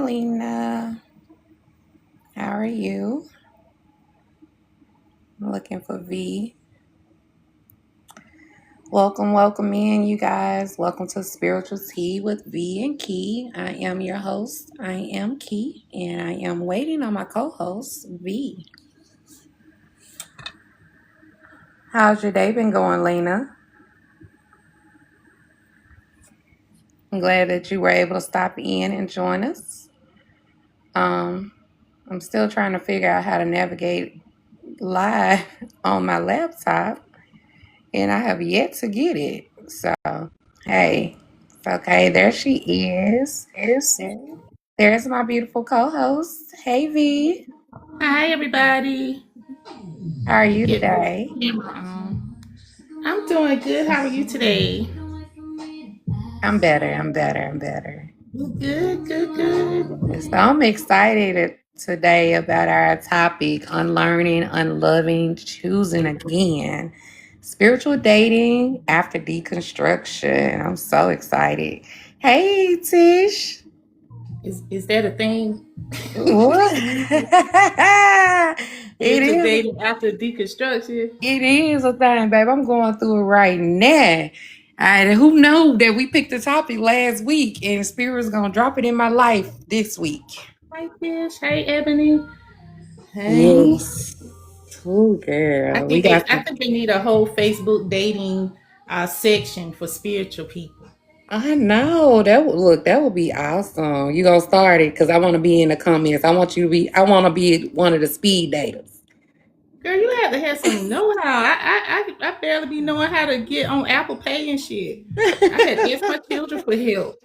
Lena. How are you? I'm looking for V. Welcome in, you guys. Welcome to Spiritual Tea with V and Key. I am your host. I am Key, and I am waiting on my co-host, V. How's your day been going, Lena? I'm glad that you were able to stop in and join us. I'm still trying to figure out how to navigate live on my laptop, and I have yet to get it. So, hey, it's okay. There she is. There's my beautiful co-host. Hey, V. Hi, everybody. How are you Get this today? camera on. I'm doing good. How are you today? I'm better. I'm better. I'm better. Good, good, good. So I'm excited today about our topic, unlearning, unloving, choosing again. Spiritual dating after deconstruction. I'm so excited. Hey, Tish. Is that a thing? What? It Spiritual is. dating after deconstruction. It is a thing, babe. I'm going through it right now. And who knew that we picked the topic last week and Spirit's gonna drop it in my life this week. Hi, Fish. Hey, Ebony. Hey. Yes. Oh, I girl. We think got I some. think we need a whole Facebook dating section for spiritual people. I know. That would be awesome. You gonna start it because I want to be in the comments. I want to be one of the speed daters. Girl, you have to have some know-how. I barely be knowing how to get on Apple Pay and shit. I had to ask my children for help.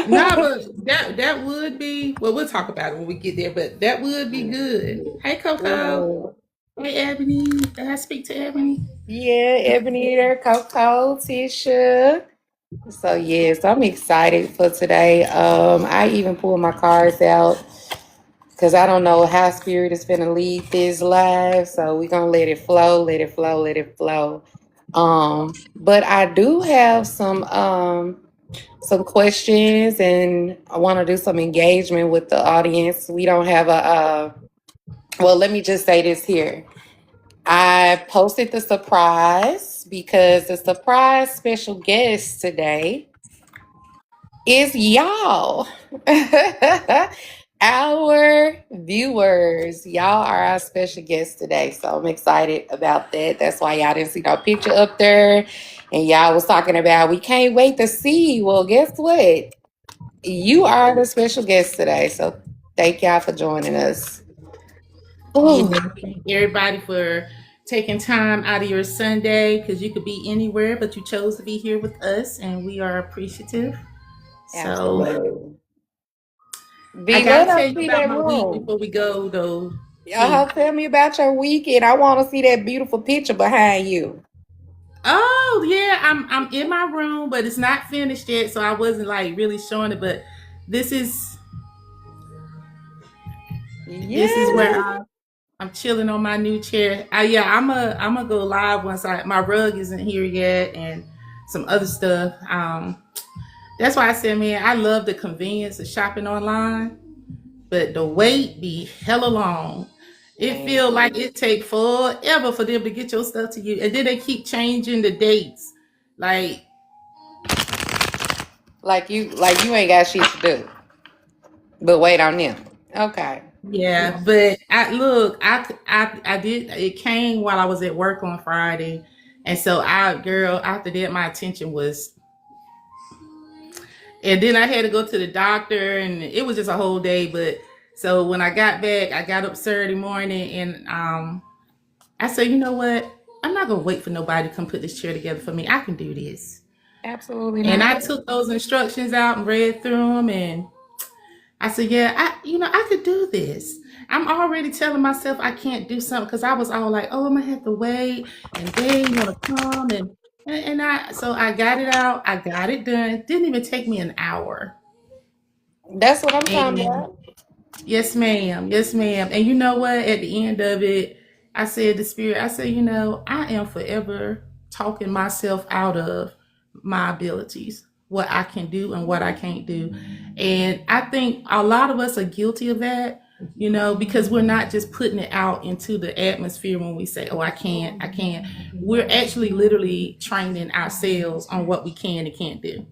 No, but that would be well. We'll talk about it when we get there. But that would be good. Hey, Coco. Yeah. Hey, Ebony. Did I speak to Ebony? Yeah, Ebony there, Coco, Tisha. So yes, I'm excited for today. I even pulled my cards out because I don't know how spirit is gonna lead this live. So we're gonna let it flow, let it flow, let it flow. But I do have some questions and I want to do some engagement with the audience. We don't have well, let me just say this here. I posted the surprise because the surprise special guest today is y'all. Our viewers. Y'all are our special guests today. So I'm excited about that. That's why y'all didn't see no picture up there. And y'all was talking about we can't wait to see. Well, guess what? You are the special guest today. So thank y'all for joining us. Yeah, Oh, thank everybody for taking time out of your Sunday because you could be anywhere, but you chose to be here with us, and we are appreciative. So absolutely. I B, let gotta us tell you see about that my week room. before we go, though. Y'all See. tell me about your weekend. I want to see that beautiful picture behind you. Oh yeah, I'm in my room, but it's not finished yet, so I wasn't like really showing it. But this is this is where Yeah. I'm chilling on my new chair. Yeah, I'm gonna go live once my rug isn't here yet and some other stuff. That's why I said, man, I love the convenience of shopping online, but the wait be hella long. It Man. feel like it take forever for them to get your stuff to you, and then they keep changing the dates. Like Like you ain't got shit to do. But wait on them. Okay. yeah, but I did it came while I was at work on Friday. And so girl, after that my attention was and then I had to go to the doctor and it was just a whole day. But so when I got back, I got up Saturday morning and I said, you know what? I'm not gonna wait for nobody to come put this chair together for me. I can do this. Absolutely And not. I took those instructions out and read through them and I said, yeah, I could do this. I'm already telling myself I can't do something because I was all like, oh, I'm gonna have to wait and they want to come and I got it out. I got it done. It didn't even take me an hour. That's what I'm talking And about. yes, ma'am. Yes, ma'am. And you know what? At the end of it, I said, the spirit, I said, I am forever talking myself out of my abilities. what I can do and what I can't do. And I think a lot of us are guilty of that, because we're not just putting it out into the atmosphere when we say, oh, I can't. We're actually literally training ourselves on what we can and can't do.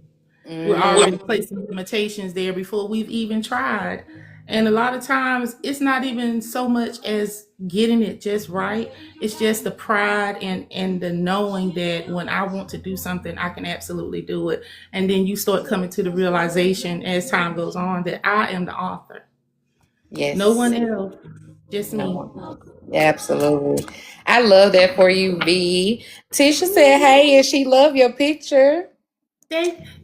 We're already Mm, placing limitations there before we've even tried. And a lot of times it's not even so much as getting it just right. It's just the pride and the knowing that when I want to do something, I can absolutely do it. And then you start coming to the realization as time goes on that I am the author. No one yes. else, just No me. one else. Absolutely. I love that for you, V. Tisha said, hey, and she love your picture.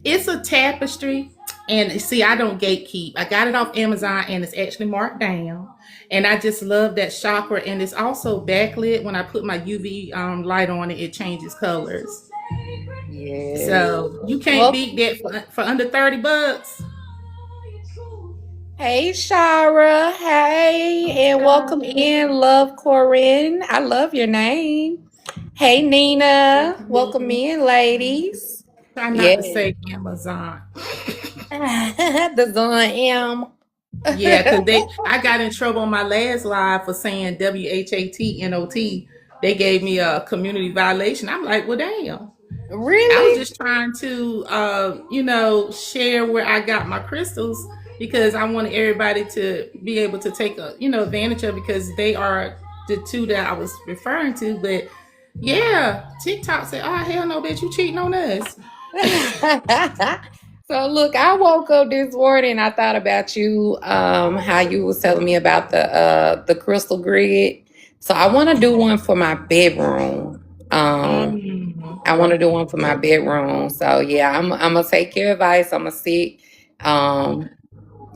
It's a tapestry. And see, I don't gatekeep. I got it off Amazon and it's actually marked down. And I just love that chakra. And it's also backlit. When I put my UV light on it, it changes colors. Yes. So you can't Well, beat that for under $30. hey, Shara. Hey, and welcome in, Love Corinne. I love your name. Hey, Nina. Welcome in, ladies. Try not to Yeah. say Amazon. The Zon Yeah, because M. I got in trouble on my last live for saying WHATNOT. They gave me a community violation. I'm like, well, damn. I was Really? just trying to, share where I got my crystals because I wanted everybody to be able to take advantage of it because they are the two that I was referring to. But yeah, TikTok said, "Oh hell no, bitch, you cheating on us." So look, I woke up this morning. I thought about you, how you was telling me about the crystal grid. So I want to do one for my bedroom. I want to do one for my bedroom. So yeah, I'm gonna take your advice. I'm gonna sit, um,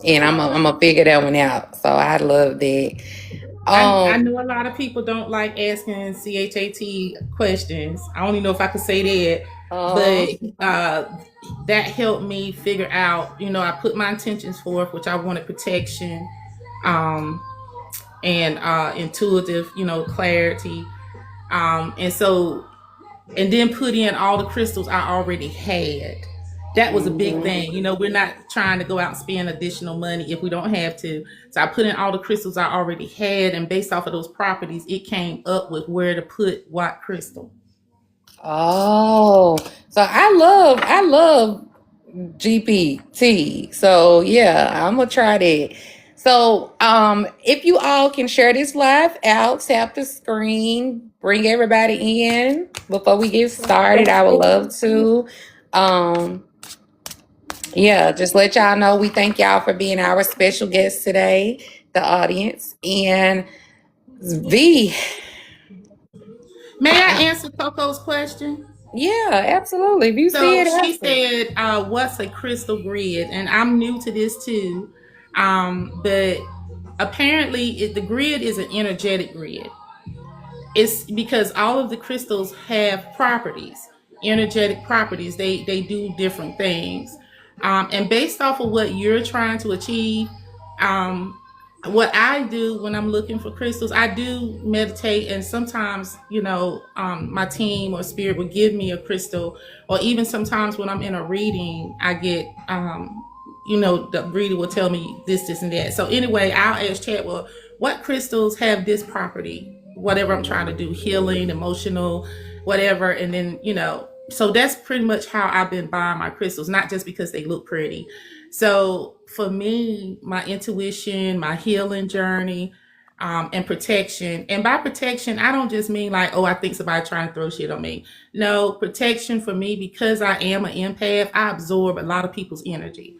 and I'm gonna figure that one out. So I love that. I Um, know a lot of people don't like asking CHAT questions. I don't even know if I could say that, uh, but that helped me figure out. I put my intentions forth, which I wanted protection, um, and intuitive, clarity, and so and then put in all the crystals I already had. That was a big mhm. thing. We're not trying to go out and spend additional money if we don't have to. So I put in all the crystals I already had, and based off of those properties, it came up with where to put what crystal. Oh, so I love GPT. So yeah, I'm gonna try that. So if you all can share this live out, tap the screen, bring everybody in before we get started. I would love to. Um yeah, just let y'all know we thank y'all for being our special guest today, the audience. And V, May I I, answer Coco's question? yeah, absolutely. If you see So it, she answer. said, "What's a crystal grid?" And I'm new to this too, but apparently, the grid is an energetic grid. It's because all of the crystals have properties, energetic properties. They do different things, and based off of what you're trying to achieve, um, what I do when I'm looking for crystals, I do meditate, and sometimes my team or spirit will give me a crystal, or even sometimes when I'm in a reading, I get the reader will tell me this, and that. So anyway, I'll ask Chad, well, what crystals have this property? Whatever I'm trying to do, healing, emotional, whatever. And then, so that's pretty much how I've been buying my crystals, not just because they look pretty. So for me, my intuition, my healing journey, and protection. And by protection, I don't just mean like, oh, I think somebody trying to throw shit on me. No, protection for me, because I am an empath, I absorb a lot of people's energy.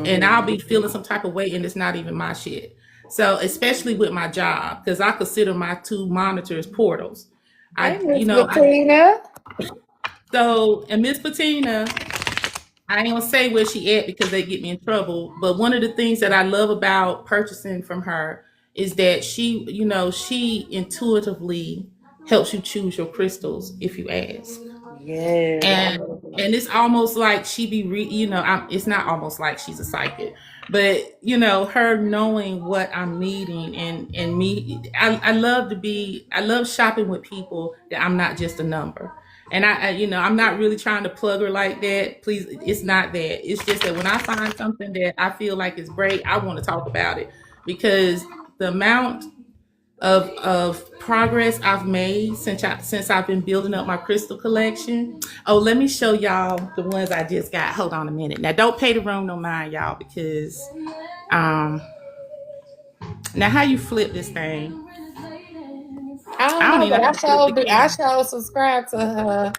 And I'll Mhm. be feeling some type of way, and it's not even my shit. So, especially with my job, because I consider my two monitors portals. Hey, I, Miss Bettina. and Miss Patina, I ain't gonna say where she at because they get me in trouble. But one of the things that I love about purchasing from her is that she intuitively helps you choose your crystals if you ask. Yes, I and love it. and it's almost like she be it's not almost like she's a psychic, but her knowing what I'm needing, and me, I love shopping with people that I'm not just a number. And I'm not really trying to plug her like that. Please, it's not that. It's just that when I find something that I feel like is great, I want to talk about it because the amount of progress I've made since I've been building up my crystal collection. Oh, let me show y'all the ones I just got. Hold on a minute. Now, don't pay the room no mind, y'all, because um, now how you flip this thing? I don't I don't know, even but know how to flip the I camera. showed subscribe to her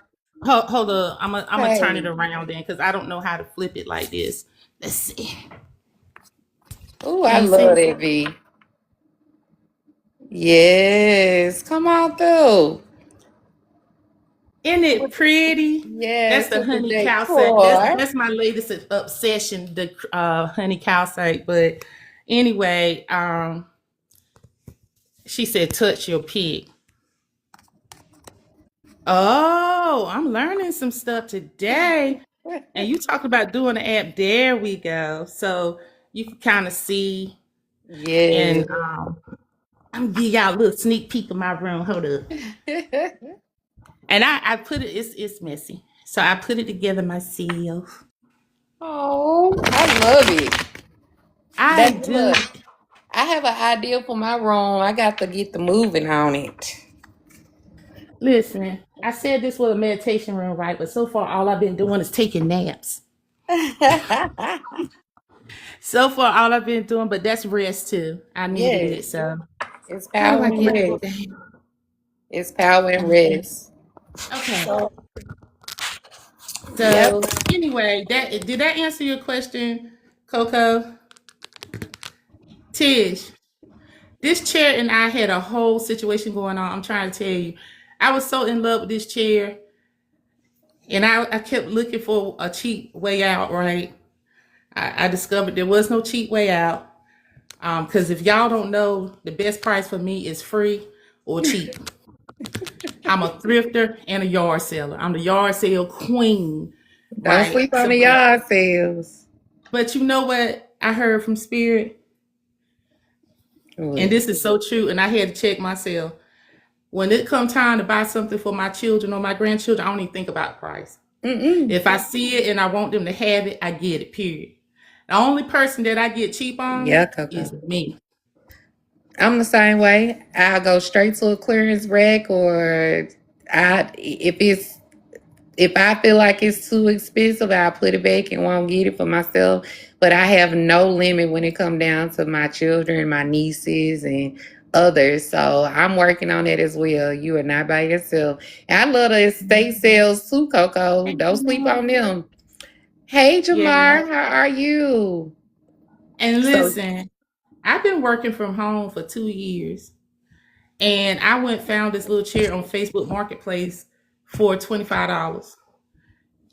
Hold up, I'm gonna turn it page. around then because I don't know how to flip it like this. Let's see. Ooh, I Can you love see? that V. Yes, come on through. Isn't it pretty? That's Yes, the with the honey calcite. decor. That's my latest obsession, the honey calcite. But anyway, she said, "Touch your pig." Oh, I'm learning some stuff today. And you talked about doing the app. There we go. So you can kind of see, Yes. and I'm gonna give y'all a little sneak peek of my room. Hold up. And I put it. It's messy, so I put it together myself. Oh, I love it. I Baby, do. look, I have an idea for my room. I got to get the moving on it. Listen, I said this was a meditation room, right? But so far, all I've been doing is taking naps. So far, all I've been doing, but that's rest too. I needed Yes, it. So it's how do power I and get this rest. thing? It's power and rest. Okay. So, yep. So anyway, that did that answer your question, Coco? Tish, this chair and I had a whole situation going on. I'm trying to tell you. I was so in love with this chair, and I kept looking for a cheap way out, right? I discovered there was no cheap way out. Because if y'all don't know, the best price for me is free or cheap. I'm a thrifter and a yard seller. I'm the yard sale queen, Don't right? sleep on So, the yard sales. but you know what I heard from Spirit? And What? this is so true. And I had to check myself. When it comes time to buy something for my children or my grandchildren, I don't even think about price. Mm-mm. If I see it and I want them to have it, I get it, period. The only person that I get cheap on Yeah, Coco. is me. I'm the same way. I'll go straight to a clearance rack, or if I feel like it's too expensive, I'll put it back and won't get it for myself. But I have no limit when it comes down to my children, my nieces, and others. So I'm working on it as well. You are not by yourself. And I love the estate sales too, Coco. Don't sleep on them. Hey, Yeah. Jamar, how are you? And So, listen, I've been working from home for 2 years. And I went found this little chair on Facebook Marketplace for $25.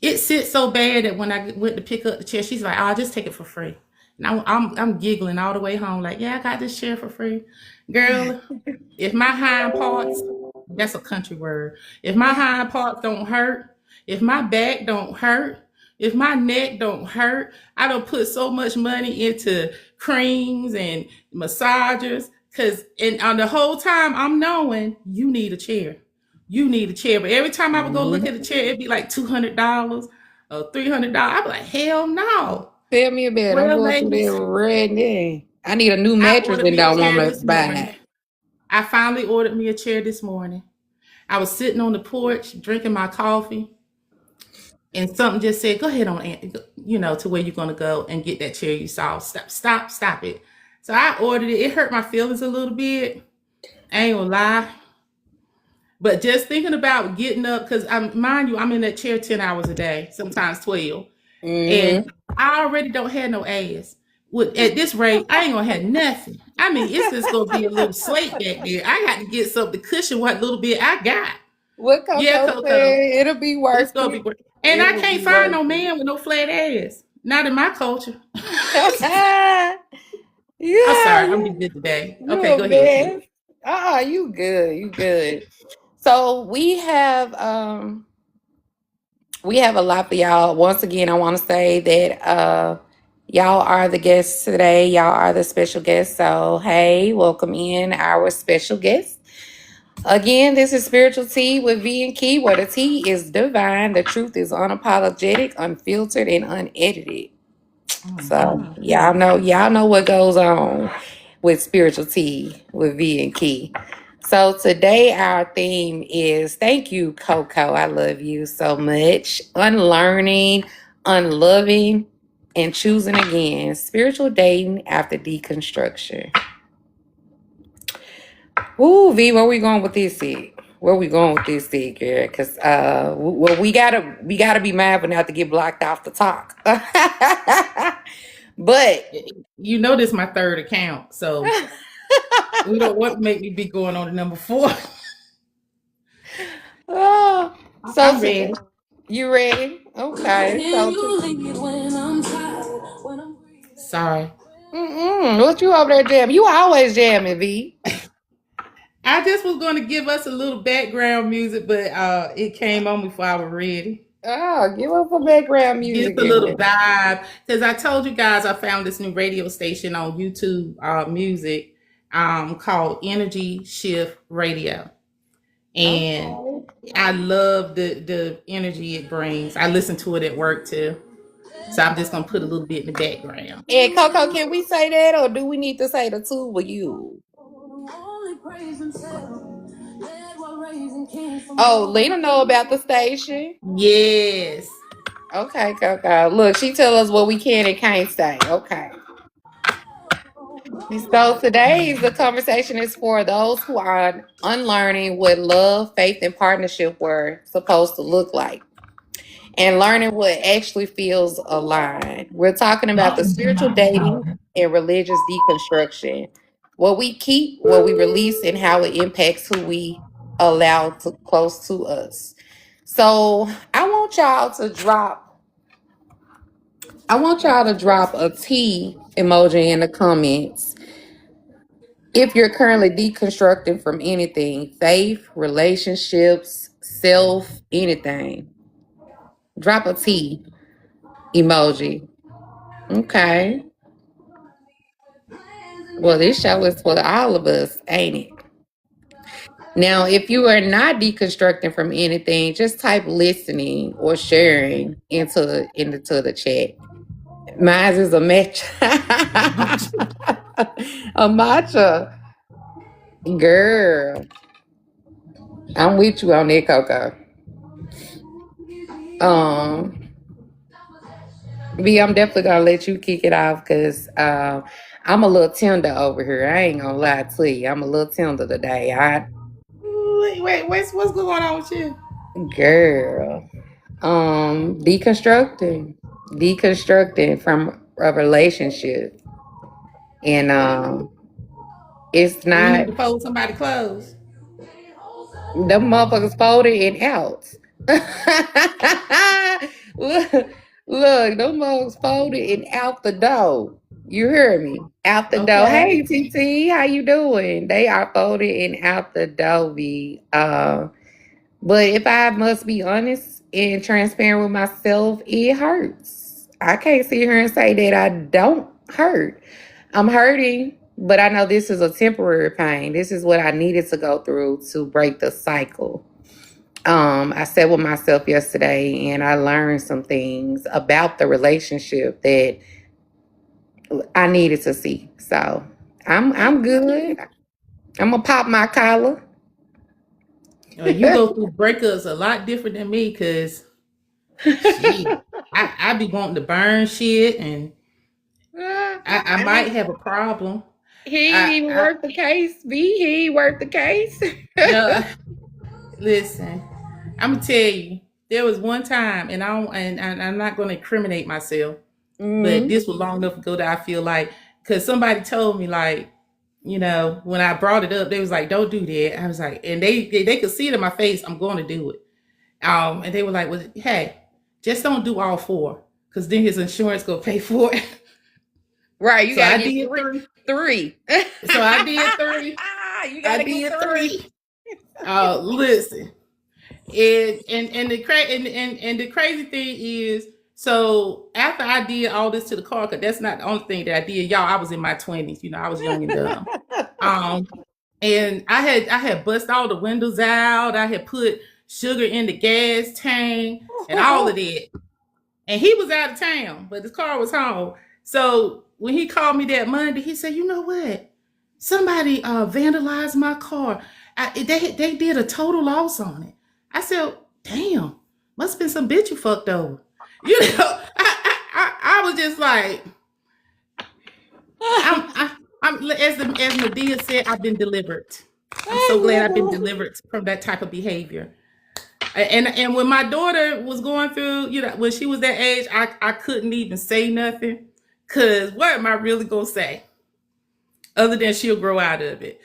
It sits so bad that when I went to pick up the chair, she's like, "Oh, I'll just take it for free." And I'm giggling all the way home, like, "Yeah, I got this chair for free." Girl, if my hind parts, that's a country word. If my hind parts don't hurt, if my back don't hurt, if my neck don't hurt, I don't put so much money into creams and massagers. And on the whole time I'm knowing you need a chair. You need a chair. But every time I would go look at the mhm. chair, it'd be like $200 or $300. I'd be like, hell no. Tell me about it. I'm Well, going through that ladies, right now. I need a new I mattress ordered and me a don't want chair to this buy morning. I finally ordered me a chair this morning. I was sitting on the porch drinking my coffee, and something just said, "Go ahead on, to where you're gonna go and get that chair you saw. Stop it." So I ordered it. It hurt my feelings a little bit. I ain't gonna lie, but just thinking about getting up, because mind you, I'm in that chair 10 hours a day, sometimes 12, it. and I already don't have no ass. At this rate, I ain't gonna have nothing. I mean, it's just gonna be a little slate back there. I got to get something to cushion what little bit I got. What Yeah, Coco Coco. said, it'll be It's worth gonna be it. worth. And I It'll can't be find worth no it. man with no flat ass. Not in my culture. yeah, I'm sorry. I'm you be good today. you Okay, a go ahead, T. mess. You good. You good. So we have a lot for y'all. Once again, I want to say that y'all are the guests today. Y'all are the special guests. So hey, welcome in our special guest. Again, this is Spiritual Tea with V and Key, where the tea is divine, the truth is unapologetic, unfiltered, and unedited. So Mm-hmm. y'all know what goes on with Spiritual Tea with V and Key. So today our theme is thank you, Coco. I love you so much. Unlearning, unloving, and choosing again. Spiritual dating after deconstruction. Ooh, V, where we going with this seed? Where we going with this seed, girl? Because well, we gotta be mindful not to get blocked off the talk. But You know this is my third account, so we don't want to make me be going on to number 4. oh, so I'm ready. you ready? Okay. Sorry. What you over there jamming? You always jamming, V. I just was going to give us a little background music, but it came on before I was ready. Oh, give us some background Just music, a little girl. vibe. Because I told you guys I found this new radio station on YouTube music called Energy Shift Radio. And Okay. I love the energy it brings. I listen to it at work too. So I'm just gonna put a little bit in the background. And Coco, can we say that, or do we need to say the two with you? Oh, Lena know about the station. Yes. Okay, Coco. Look, she tell us what we can and can't say. Okay. So today's the conversation is for those who are unlearning what love, faith, and partnership were supposed to look like, and learning what actually feels aligned. We're talking about the spiritual dating and religious deconstruction. What we keep, what we release, and how it impacts who we allow to close to us. So I want y'all to drop a T emoji in the comments if you're currently deconstructing from anything, faith, relationships, self, anything. Drop a T emoji. Okay. Well, this show is for all of us, ain't it? Now, if you are not deconstructing from anything, just type listening or sharing into the chat. Mine is a match. A matcha. Girl. I'm with you on that, Coco. Um, B, I'm definitely gonna let you kick it off because I'm a little tender over here. I ain't gonna lie to you. I'm a little tender today. Wait, what's going on with you? Girl. Deconstructing from a relationship. And it's You need not to fold somebody clothes. them motherfuckers folded and out. look, look, them motherfuckers folded and out the door. You hear me? Out the door. Okay. Hey TT, how you doing? They are folded and out the door, B. But if I must be honest and transparent with myself, it hurts. I can't sit here and say that I don't hurt. I'm hurting, but I know this is a temporary pain. This is what I needed to go through to break the cycle. I sat with myself yesterday and I learned some things about the relationship that I needed to see. So I'm good. I'm gonna pop my collar. You go through breakups a lot different than me because shit, I be wanting to burn shit and I might have a problem. He ain't even I worth the case, B. He ain't worth the case. no listen. I'm gonna tell you, there was one time, and I'm not gonna incriminate myself, but Mm. this was long enough ago that I feel like because somebody told me like, when I brought it up, they was like, "Don't do that." I was like, and they could see it in my face. I'm going to do it. And they were like, "Well, hey, just don't do all 4, because then his insurance gonna pay for it." Right, you So gotta I get did 3. three. So I did 3. You I gotta get did three. 3. Listen. And the crazy thing is, so after I did all this to the car, because that's not the only thing that I did, y'all. I was in my 20s, I was young and dumb. Um, And I had bust all the windows out. I had put sugar in the gas tank and all of that. And he was out of town, but his car was home. So when he called me that Monday, he said, "You know what? Somebody vandalized my car. They did a total loss on it." I said, "Damn, must have been some bitch you fucked over." You know, I was just like, I'm as Medea said, I've been delivered. I'm so glad I've been delivered from that type of behavior. And when my daughter was going through, when she was that age, I couldn't even say nothing, because what am I really gonna say other than she'll grow out of it?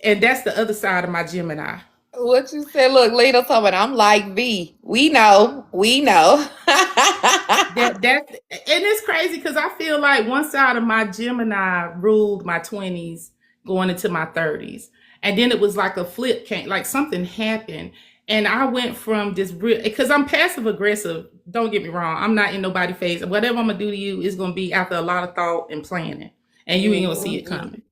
And that's the other side of my Gemini. What you said? Look, Lena told me I'm like V. We know. We know. And it's crazy because I feel like one side of my Gemini ruled my 20s going into my 30s. And then it was like a flip came, like something happened. And I went from this real, because I'm passive aggressive. Don't get me wrong. I'm not in nobody phase. Whatever I'm gonna do to you is gonna be after a lot of thought and planning. And you ain't gonna see it coming.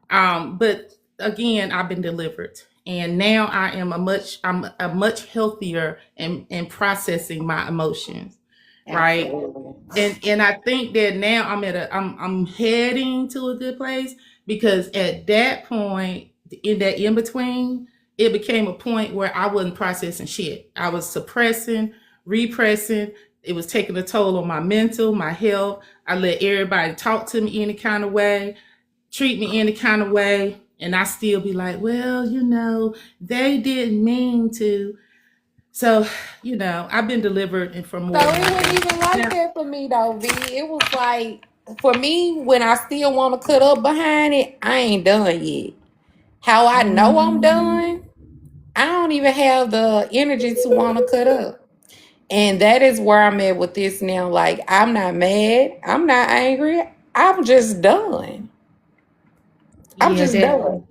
But again, I've been delivered. And now I'm a much healthier in processing my emotions. Right. Absolutely. And I think that now I'm heading to a good place, because at that point, in that in between, it became a point where I wasn't processing shit. I was suppressing, repressing. It was taking a toll on my mental, my health. I let everybody talk to me any kind of way, treat me any kind of way, and I still be like, well, they didn't mean to. So, I've been delivered and from So more than it I wasn't think. even like Now, that for me though, V. It was like for me when I still want to cut up behind it, I ain't done yet. How I know I'm done, I don't even have the energy to want to cut up. And that is where I'm at with this now. Like I'm not mad, I'm not angry. I'm just done. I'm yeah, just that done.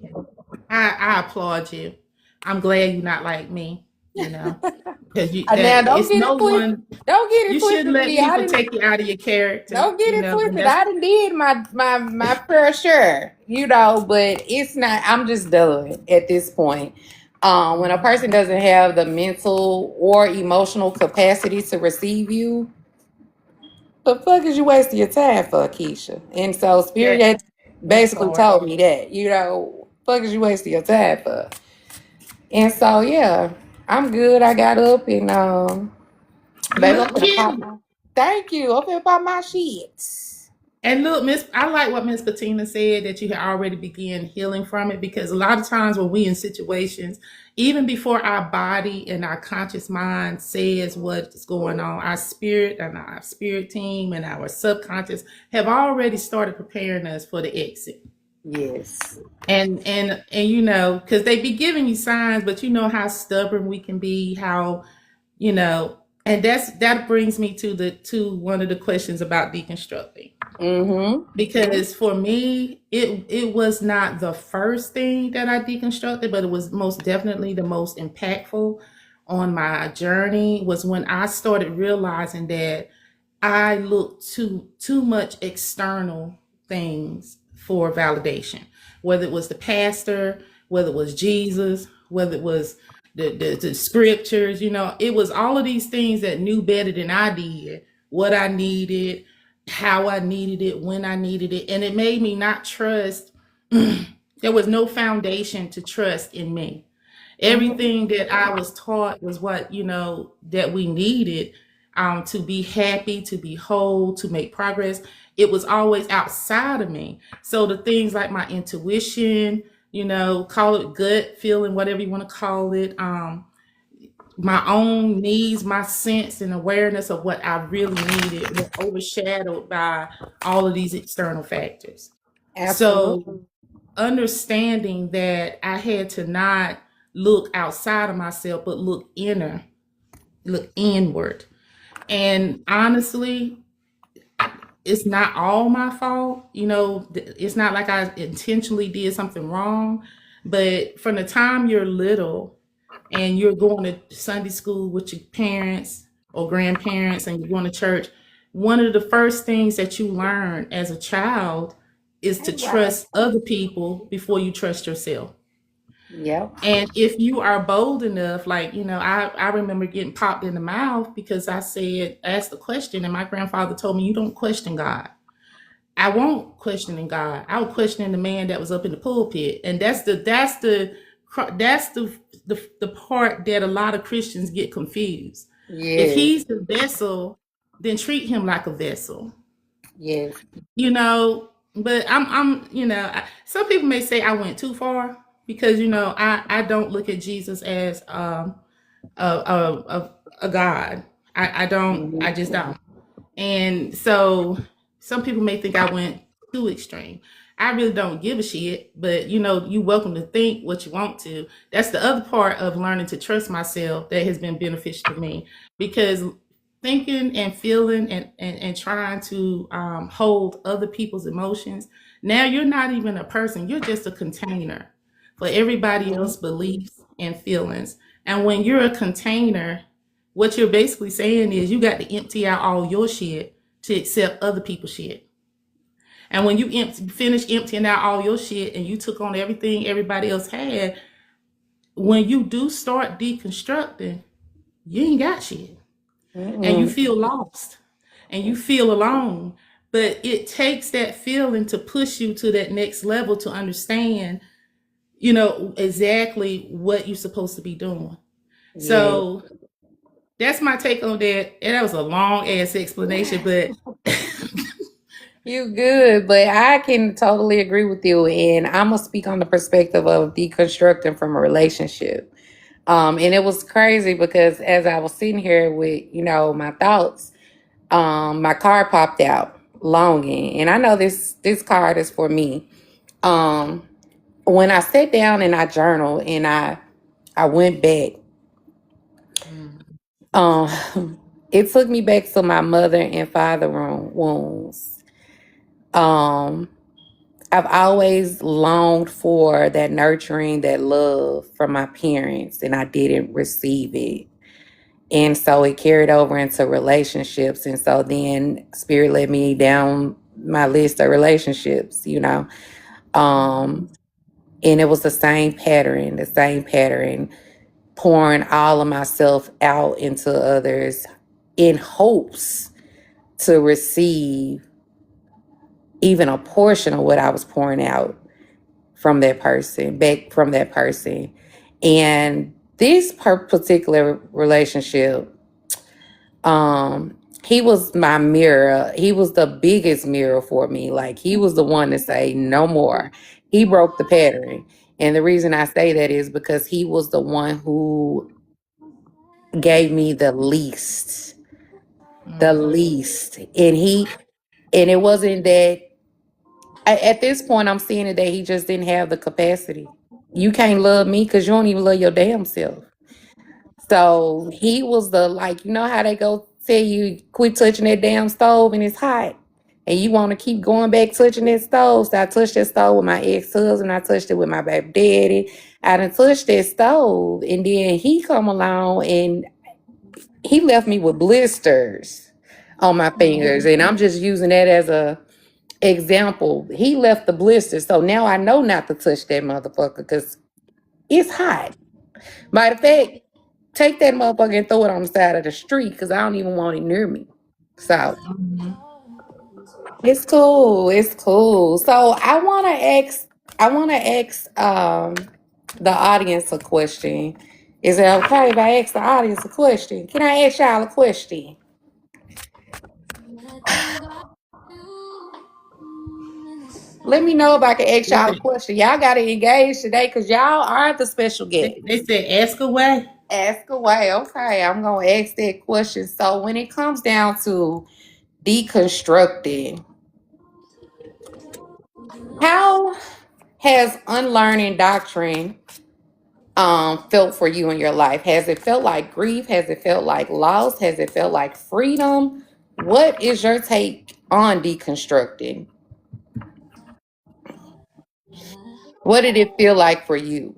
I applaud you. I'm glad you're not like me, because Now that don't it's get no it twisted. one. Don't get You it shouldn't twisted, let V. I people didn't. take you out of your character, Don't get it and twisted. that's I done did my fair share, but it's not. I'm just done at this point. When a person doesn't have the mental or emotional capacity to receive you, the fuck is you wasting your time for, Keisha? And so Spirit that had that basically part. told me that, fuck is you wasting your time for? And so yeah, I'm good. I got up and You baby, I'm look gonna pop cute. my. Thank you. I'm gonna pop my shit. And look, I like what Miss Patina said, that you had already began healing from it, because a lot of times when we in situations, even before our body and our conscious mind says what's going on, our spirit and our spirit team and our subconscious have already started preparing us for the exit. Yes. And because they be giving you signs, but you know how stubborn we can be, how you know and that brings me to one of the questions about deconstructing. Mm-hmm. Because for me, it was not the first thing that I deconstructed, but it was most definitely the most impactful on my journey, was when I started realizing that I looked too much external things for validation, whether it was the pastor, whether it was Jesus, whether it was the scriptures. It was all of these things that knew better than I did what I needed, how I needed it, when I needed it. And it made me not trust. There was no foundation to trust in me. Mm-hmm. Everything that I was taught was what, that we needed, to be happy, to be whole, to make progress. It was always outside of me. So the things like my intuition, call it gut feeling, whatever you want to call it, my own needs, my sense and awareness of what I really needed was overshadowed by all of these external factors. So Absolutely. understanding that I had to not look outside of myself, but look inward. And honestly, it's not all my fault. It's not like I intentionally did something wrong, but from the time you're little and you're going to Sunday school with your parents or grandparents and you're going to church, one of the first things that you learn as a child is to Hey, Rob. trust other people before you trust yourself. Yep. And if you are bold enough, like, I remember getting popped in the mouth because asked the question, and my grandfather told me, you don't question God. I won't questioning God. I was questioning the man that was up in the pulpit, and that's the part that a lot of Christians get confused. If Yes. he's the vessel, then treat him like a vessel. Yes. But some people may say I went too far because I don't look at Jesus as a God. I don't. I just Mhm. don't. And so some people may think I went too extreme. I really don't give a shit, but you welcome to think what you want to. That's the other part of learning to trust myself that has been beneficial to me, because thinking and feeling and trying to hold other people's emotions. Now you're not even a person, you're just a container for everybody else's beliefs and feelings. And when you're a container, what you're basically saying is you got to empty out all your shit to accept other people's shit. And when you finish emptying out all your shit and you took on everything everybody else had, when you do start deconstructing, you ain't got shit. And you Mm-mm. feel lost and you feel alone. But it takes that feeling to push you to that next level to understand, exactly what you're supposed to be doing. Yeah. So that's my take on that. And that was a long ass explanation, but You good, but I can totally agree with you. And I'm gonna speak on the perspective of deconstructing from a relationship. And it was crazy because as I was sitting here with, my thoughts, my card popped out, longing. And I know this card is for me. Um, when I sat down and I journaled and I went back, it took me back to my mother and father wounds. Um, I've always longed for that nurturing, that love from my parents, and I didn't receive it. And so it carried over into relationships. And so then spirit led me down my list of relationships. Um, and it was the same pattern, pouring all of myself out into others in hopes to receive even a portion of what I was pouring out from that person, back from that person. And this particular relationship, he was my mirror. He was the biggest mirror for me. Like he was the one to say no more. He broke the pattern. And the reason I say that is because he was the one who gave me the least. And it wasn't that at this point I'm seeing it that he just didn't have the capacity. You can't love me because you don't even love your damn self. So he was the like, how they go tell you quit touching that damn stove and it's hot. And you want to keep going back touching that stove. So I touched that stove with my ex-husband. I touched it with my baby daddy. I done touched that stove. And then he come along and he left me with blisters on my fingers. And I'm just using that as a example. He left the blisters. So now I know not to touch that motherfucker because it's hot. Matter of fact, take that motherfucker and throw it on the side of the street because I don't even want it near me. So it's cool. It's cool. So I wanna ask the audience a question. Is it okay if I ask the audience a question? Can I ask y'all a question? Let me know if I can ask y'all a question. Y'all gotta engage today because y'all are the special guest. they said ask away. Ask away. Okay, I'm gonna ask that question. So when it comes down to deconstructing, how has unlearning doctrine felt for you in your life? Has it felt like grief? Has it felt like loss? Has it felt like freedom? What is your take on deconstructing? What did it feel like for you?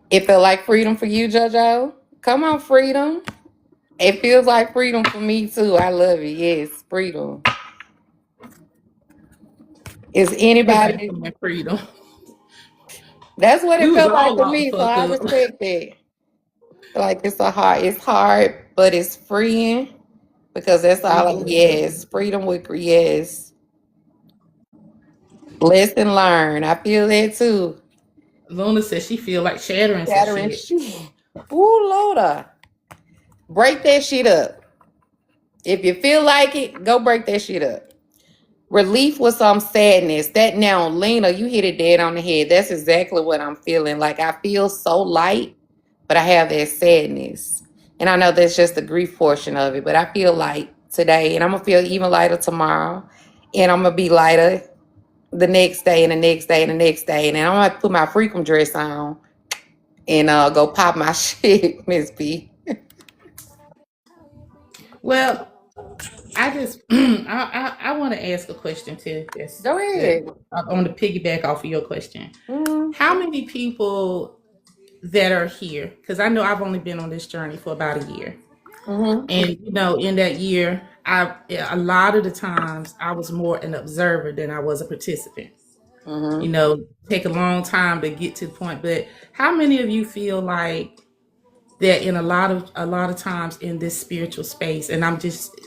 It felt like freedom for you, JoJo? Come on, freedom. It feels like freedom for me too. I love it. Yes, freedom. Is We like anybody? some freedom. That's what We it was felt like all to locked the me. So fuck I up. respect it. Like it's hard, but it's freeing because that's all. Like, Mhm. yes, freedom with yes, lesson learned. I feel that too. Luna says she feel like shattering some Shattering shit. shit. Ooh, Loda, break that shit up. If you feel like it, go break that shit up. Relief with some sadness. That now, Lena, you hit it dead on the head. That's exactly what I'm feeling. Like I feel so light, but I have that sadness. And I know that's just the grief portion of it, but I feel light today and I'm gonna feel even lighter tomorrow. And I'm gonna be lighter the next day and the next day and the next day. And then I'm gonna put my freakum dress on and go pop my shit, Miss B. Well, I just I want to ask a question too. That's Go that ahead. I want to piggyback off of your question. Mm-hmm. How many people that are here? Because I know I've only been on this journey for about a year, Mm-hmm. and in that year, a lot of the times I was more an observer than I was a participant. Mm-hmm. Take a long time to get to the point. But how many of you feel like that in a lot of times in this spiritual space, and I'm just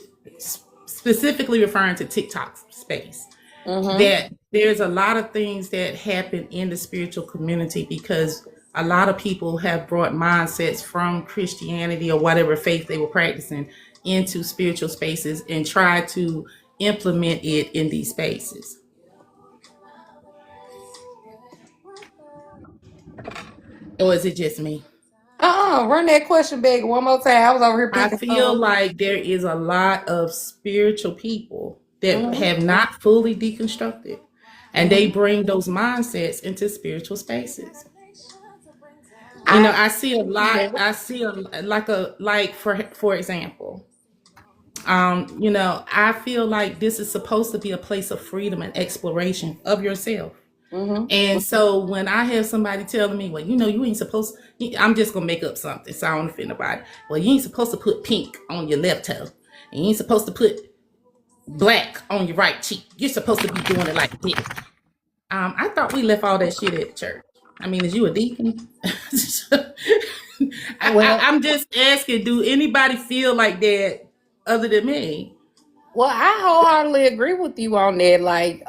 specifically referring to TikTok space, Mm-hmm. that there's a lot of things that happen in the spiritual community because a lot of people have brought mindsets from Christianity or whatever faith they were practicing into spiritual spaces and try to implement it in these spaces. Or is it just me? Run that question back one more time. I was over here I picking feel some. like there is a lot of spiritual people that Mm-hmm. have not fully deconstructed and they Mm-hmm. bring those mindsets into spiritual spaces. I I see a see lot. that. I see like for example, I feel like this is supposed to be a place of freedom and exploration of yourself. Mm-hmm. And so when I have somebody telling me, well, you ain't supposed, I'm just gonna make up something so I don't offend nobody. Well, you ain't supposed to put pink on your left toe, and you ain't supposed to put black on your right cheek. You're supposed to be doing it like this. I thought we left all that shit at the church. I mean, is you a deacon? Well, I'm just asking, do anybody feel like that other than me? well, I wholeheartedly agree with you on that. Like,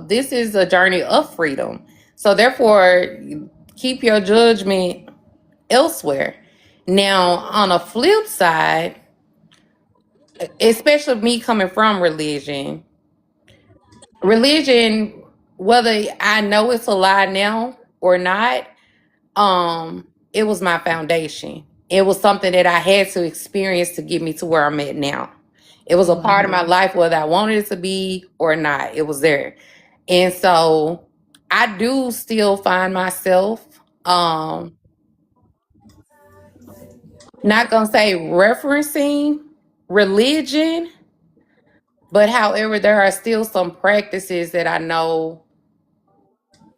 this is a journey of freedom. So therefore, keep your judgment elsewhere. Now, on a flip side, especially me coming from religion, whether I know it's a lie now or not, it was my foundation. It was something that I had to experience to get me to where I'm at now. It was a part of Mhm. my life, whether I wanted it to be or not. It was there. And so I do still find myself not gonna say referencing religion, but however, there are still some practices that I know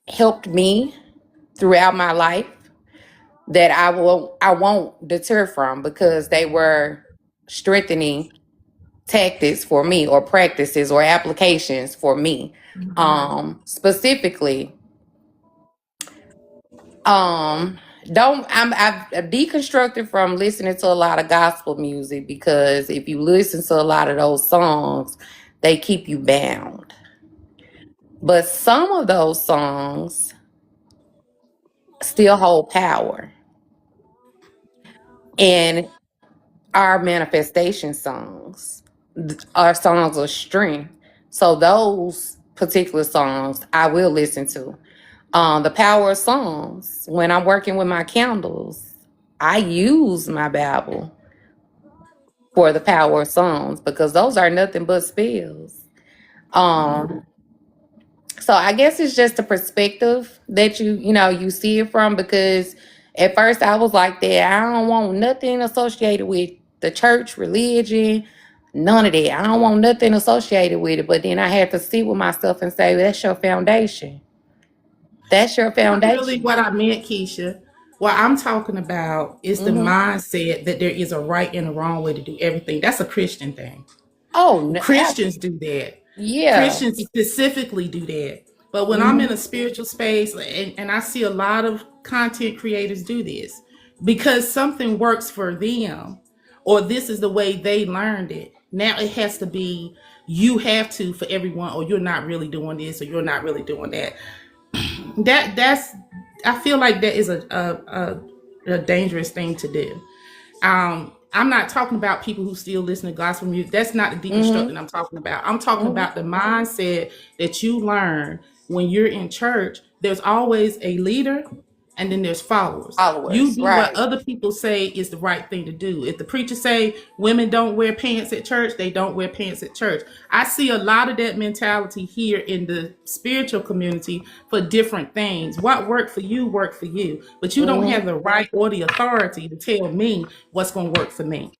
helped me throughout my life that I won't deter from because they were strengthening tactics for me or practices or applications for me. Specifically, um I've deconstructed from listening to a lot of gospel music because if you listen to a lot of those songs, they keep you bound. But some of those songs still hold power and are manifestation songs, are songs of strength. So those particular songs I will listen to. The power of songs. When I'm working with my candles, I use my Bible for the power of songs because those are nothing but spells. Um, so I guess it's just the perspective that you see it from because at first I was like that. I don't want nothing associated with the church, religion, none of that. I don't want nothing associated with it. But then I had to sit with myself and say, that's your foundation. That's your Not really foundation. what I meant, Keisha. What I'm talking about is the Hmm. mindset that there is a right and a wrong way to do everything. That's a Christian thing. Oh, Christians do that. Yeah. Christians specifically do that. But when I'm in a spiritual space, and I see a lot of content creators do this because something works for them, or this is the way they learned it. Now it has to be, you have to for everyone, or you're not really doing this, or you're not really doing that. That's, I feel like that is a dangerous thing to do. I'm not talking about people who still listen to gospel music. That's not the deconstructing I'm talking about. I'm talking about the mindset that you learn when you're in church. There's always a leader, and then there's followers. You Followers, do what right. other people say is the right thing to do. If the preacher say women don't wear pants at church, they don't wear pants at church. I see a lot of that mentality here in the spiritual community for different things. What worked for you, work for you. But you don't have the right or the authority to tell me what's going to work for me.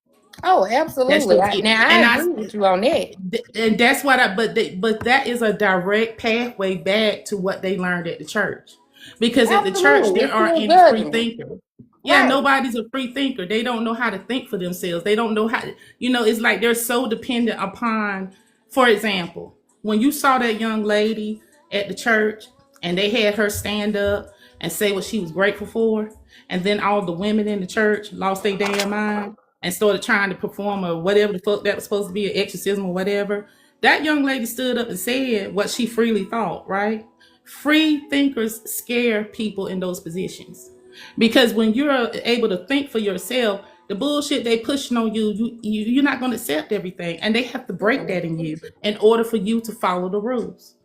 Oh, That's absolutely. just it. Now I And agree with you on that. and that's what but that is a direct pathway back to what they learned at the church. Because at the church Absolutely. there It's aren't still any free judgment. thinkers. Yeah, Right. nobody's a free thinker. They don't know how to think for themselves. They don't know how to, it's like they're so dependent upon, for example, when you saw that young lady at the church and they had her stand up and say what she was grateful for, and then all the women in the church lost their damn mind and started trying to perform or whatever the fuck that was supposed to be, an exorcism or whatever. That young lady stood up and said what she freely thought, right? Free thinkers scare people in those positions. Because when you're able to think for yourself, the bullshit they pushing on you're not going to accept everything. And they have to break that in you in order for you to follow the rules.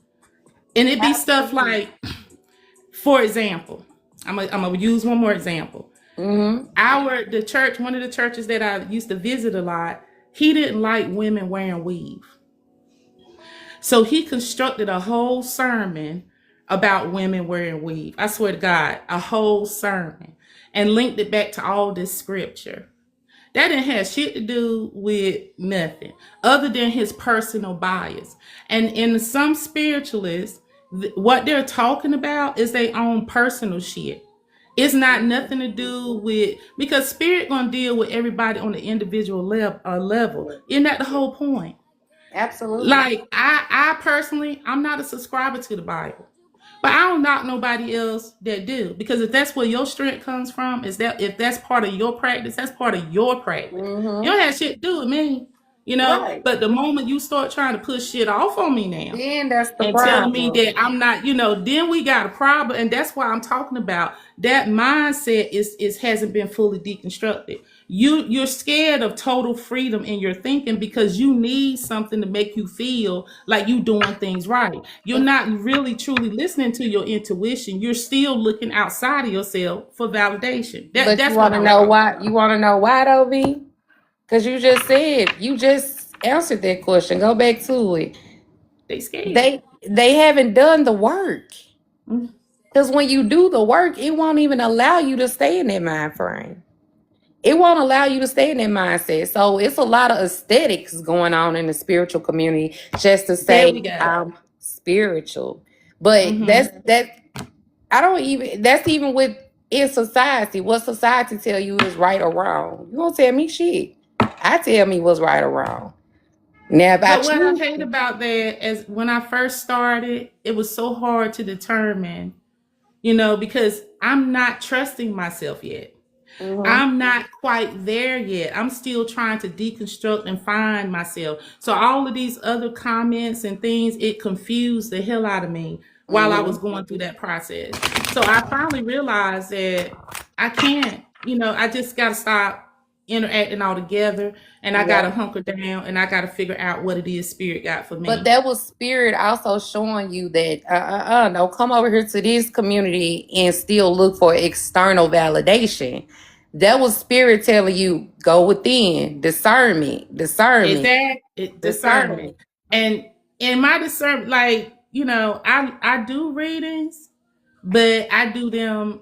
And it be stuff Absolutely. like, for example, I'm gonna use one more example. Mm-hmm. The church, one of the churches that I used to visit a lot, he didn't like women wearing weave. So he constructed a whole sermon about women wearing weave. I swear to God, a whole sermon, and linked it back to all this scripture. That didn't have shit to do with nothing other than his personal bias. And in some spiritualists, what they're talking about is their own personal shit. It's not nothing to do with, because spirit gonna deal with everybody on the individual level. Isn't that the whole point? Absolutely. Like I personally, I'm not a subscriber to the Bible, but I don't knock nobody else that do, because if that's where your strength comes from, is that if that's part of your practice, that's part of your practice. You don't Mm-hmm. have shit to do with me, Right. But the moment you start trying to push shit off on me now, Then that's the and telling me problem. that I'm not, then we got a problem. And that's why I'm talking about that mindset is hasn't been fully deconstructed. You're scared of total freedom in your thinking because you need something to make you feel like you doing things right. You're not really truly listening to your intuition. You're still looking outside of yourself for validation. But you That's want what to I'm know talking why? about. You want to know why, though, V? Because you just answered that question. Go back to it. They scared. They haven't done the work. Mhm. Because when you do the work, it won't even allow you to stay in that mind frame. It won't allow you to stay in that mindset. So it's a lot of aesthetics going on in the spiritual community just to There say we go. I'm spiritual. But Hmm. I don't even that's even with in society. What society tell you is right or wrong. You don't tell me shit. I tell me what's right or wrong. Now if I But what I choose hate about that is when I first started, it was so hard to determine, because I'm not trusting myself yet. mm-hmm, I'm not quite there yet. I'm still trying to deconstruct and find myself. So all of these other comments and things, it confused the hell out of me while I was mm-hmm, going through that process. So I finally realized that I can't, I just got to stop interacting all together, and I got yeah. to hunker down, and I got to figure out what it is spirit got for But me. that was spirit also showing you that no, come over here to this community and still look for external validation. That was spirit telling you go within, discernment, Is discernment, that discernment? discernment. And in my discernment, like, I do readings, but I do them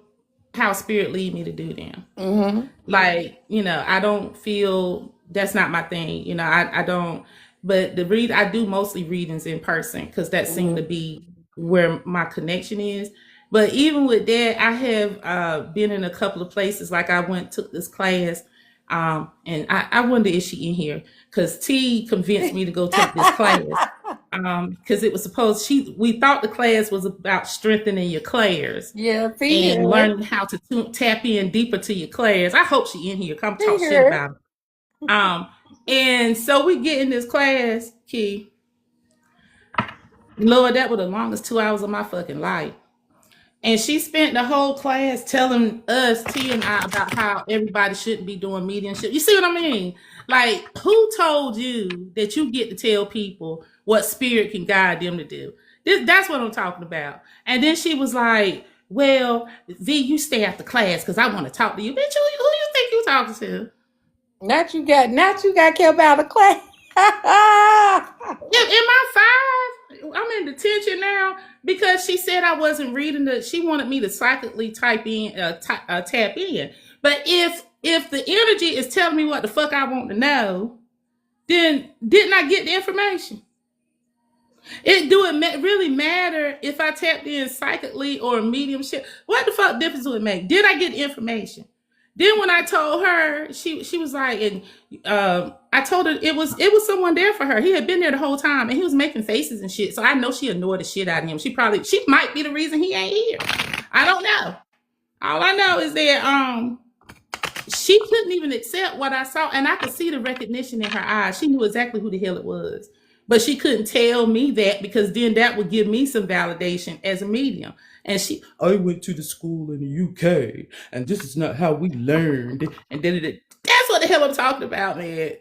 how spirit lead me to do them. Mm-hmm. Like, I don't feel that's not my thing. I don't, but I do mostly readings in person because that seemed to Mm-hmm. be where my connection is. But even with that, I have been in a couple of places. Like I took this class, and I wonder if she in here because T convinced me to go take this class. because it was supposed we thought the class was about strengthening your clairs Yeah, see and her. learning how to tap in deeper to your clairs. I hope she in here. Come See talk shit her. about it. And so we get in this class, Key. Lord, that was the longest 2 hours of my fucking life. And she spent the whole class telling us, T and I, about how everybody shouldn't be doing mediumship. You see what I mean? Like, who told you that you get to tell people what spirit can guide them to do? That's what I'm talking about. And then she was like, well, V, you stay after class because I want to talk to you. Bitch, who you think you talking to? Not you got kept out of class. Am I five? I'm in detention now because she said I wasn't reading she wanted me to psychically tap in. But if the energy is telling me what the fuck I want to know, then didn't I get the information? It really matter if I tapped in psychically or mediumship? What the fuck difference would it make? Did I get the information? Then when I told her, she was like, and I told her it was someone there for her. He had been there the whole time, and he was making faces and shit. So I know she annoyed the shit out of him. She might be the reason he ain't here. I don't know. All I know is that she couldn't even accept what I saw, and I could see the recognition in her eyes. She knew exactly who the hell it was, but she couldn't tell me that because then that would give me some validation as a medium. And I went to the school in the UK, and this is not how we learned. And then that's what the hell I'm talking about, man.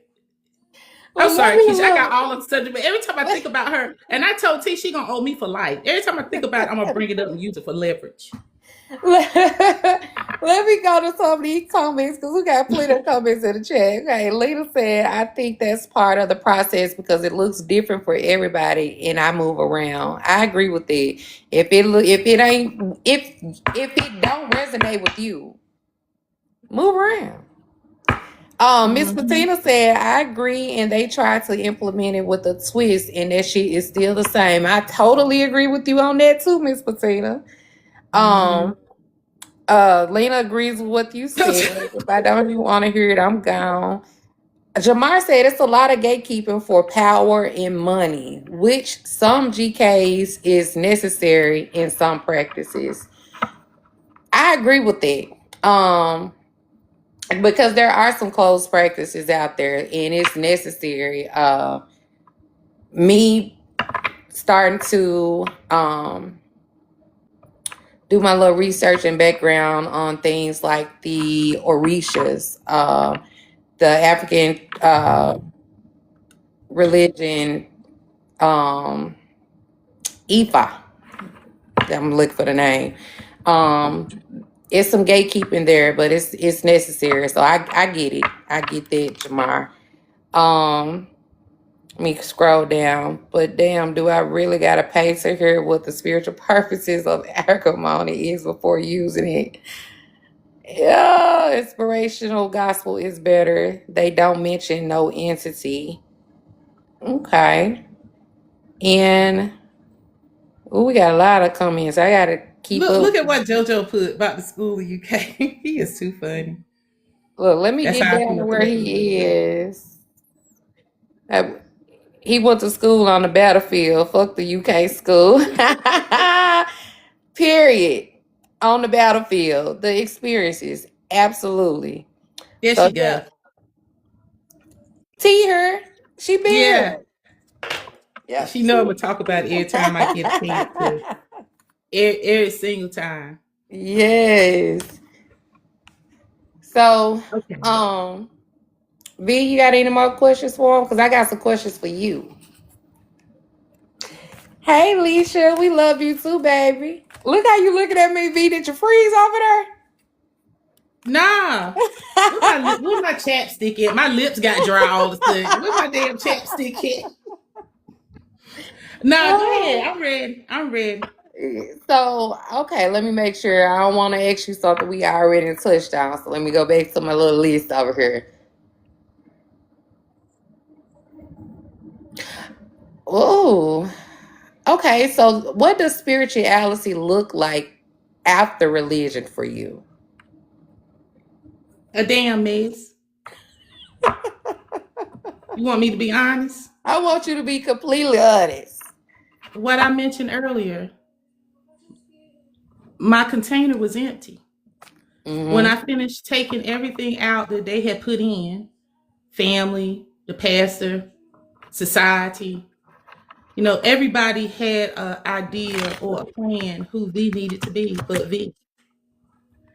I'm sorry, Keisha. I got all of the subject, but every time I think about her, and I told T she gonna owe me for life. Every time I think about it, I'm gonna bring it up and use it for leverage. Let me go to some of these comments because we got plenty of comments in the chat. Okay, Lena said, I think that's part of the process because it looks different for everybody and I move around. I agree with it. If it don't resonate with you, move around. Miss Patina said, I agree, and they try to implement it with a twist, and that shit is still the same. I totally agree with you on that too, Miss Patina. Lena agrees with what you said. If I don't even want to hear it, I'm gone. Jamar said it's a lot of gatekeeping for power and money, which some GKs is necessary in some practices. I agree with that. Because there are some closed practices out there and it's necessary. Me starting to do my little research and background on things like the Orishas, the African religion, Ifa. I'm looking for the name. It's some gatekeeping there, but it's necessary. So I get it. I get that, Jamar. Let me scroll down. But damn, do I really gotta pay to hear what the spiritual purposes of acrimony is before using it? Yeah, inspirational gospel is better. They don't mention no entity. Okay. And we got a lot of comments. I gotta keep up. Look at what JoJo put about the school in UK. He is too funny. Look, let me get down to where he is. He went to school on the battlefield. Fuck the UK school. Period. On the battlefield. The experiences. Absolutely. There she go. See her. She been here. Yeah. She know I'm gonna talk about it every time I get a chance to. Every single time. Yes. So, okay. V, you got any more questions for him? Because I got some questions for you. Hey, Leisha, we love you too, baby. Look how you looking at me, V. Did you freeze over there? Nah. Where's my chapstick at? My lips got dry all of a sudden. Where's my damn chapstick at? Nah, go ahead. I'm ready. So, okay, let me make sure. I don't want to ask you something we already touched on. So let me go back to my little list over here. Oh, okay. So what does spirituality look like after religion for you? A damn mess. You want me to be honest? I want you to be completely honest. what I mentioned earlier, my container was empty. When I Mm-hmm. finished taking everything out that they had put in, family, the pastor, society, everybody had an idea or a plan who V needed to be, but V.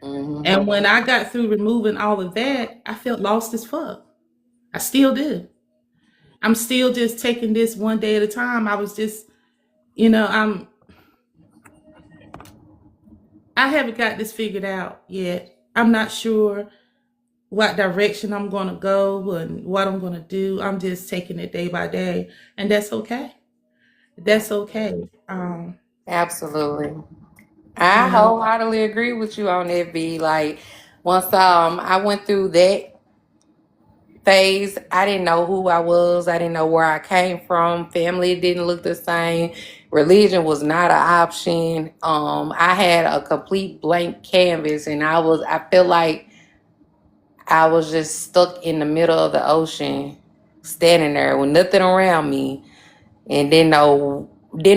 Mm-hmm. And when I got through removing all of that, I felt lost as fuck. I still do. I'm still just taking this one day at a time. I was just, you know, I'm I haven't got this figured out yet. I'm not sure what direction I'm going to go and what I'm going to do. I'm just taking it day by day, and that's okay. That's okay. Absolutely. I You know, wholeheartedly agree with you on that, B. Like once I went through that phase, I didn't know who I was. I didn't know where I came from. Family didn't look the same. Religion was not an option. I had a complete blank canvas, and I felt like I was just stuck in the middle of the ocean, standing there with nothing around me, and didn't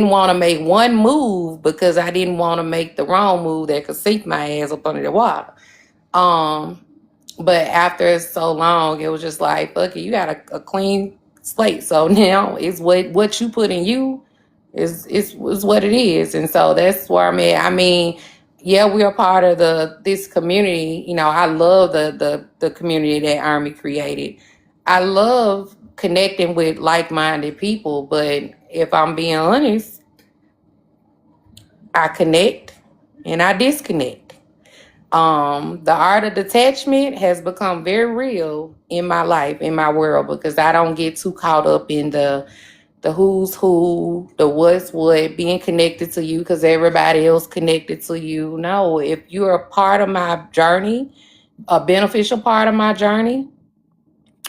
want to make one move because I didn't want to make the wrong move that could sink my ass up under the water. Um, but after so long, it was just like, fuck it, you got a clean slate. So now it's what you put in you is what it is. And so that's where I'm at. I mean, yeah, we are part of this community. I love the community that Army created. I love connecting with like-minded people, but if I'm being honest, I connect and I disconnect. The art of detachment has become very real in my life, in my world, because I don't get too caught up in the who's who, the what's what, being connected to you because everybody else connected to you. No, if you're a part of my journey, a beneficial part of my journey,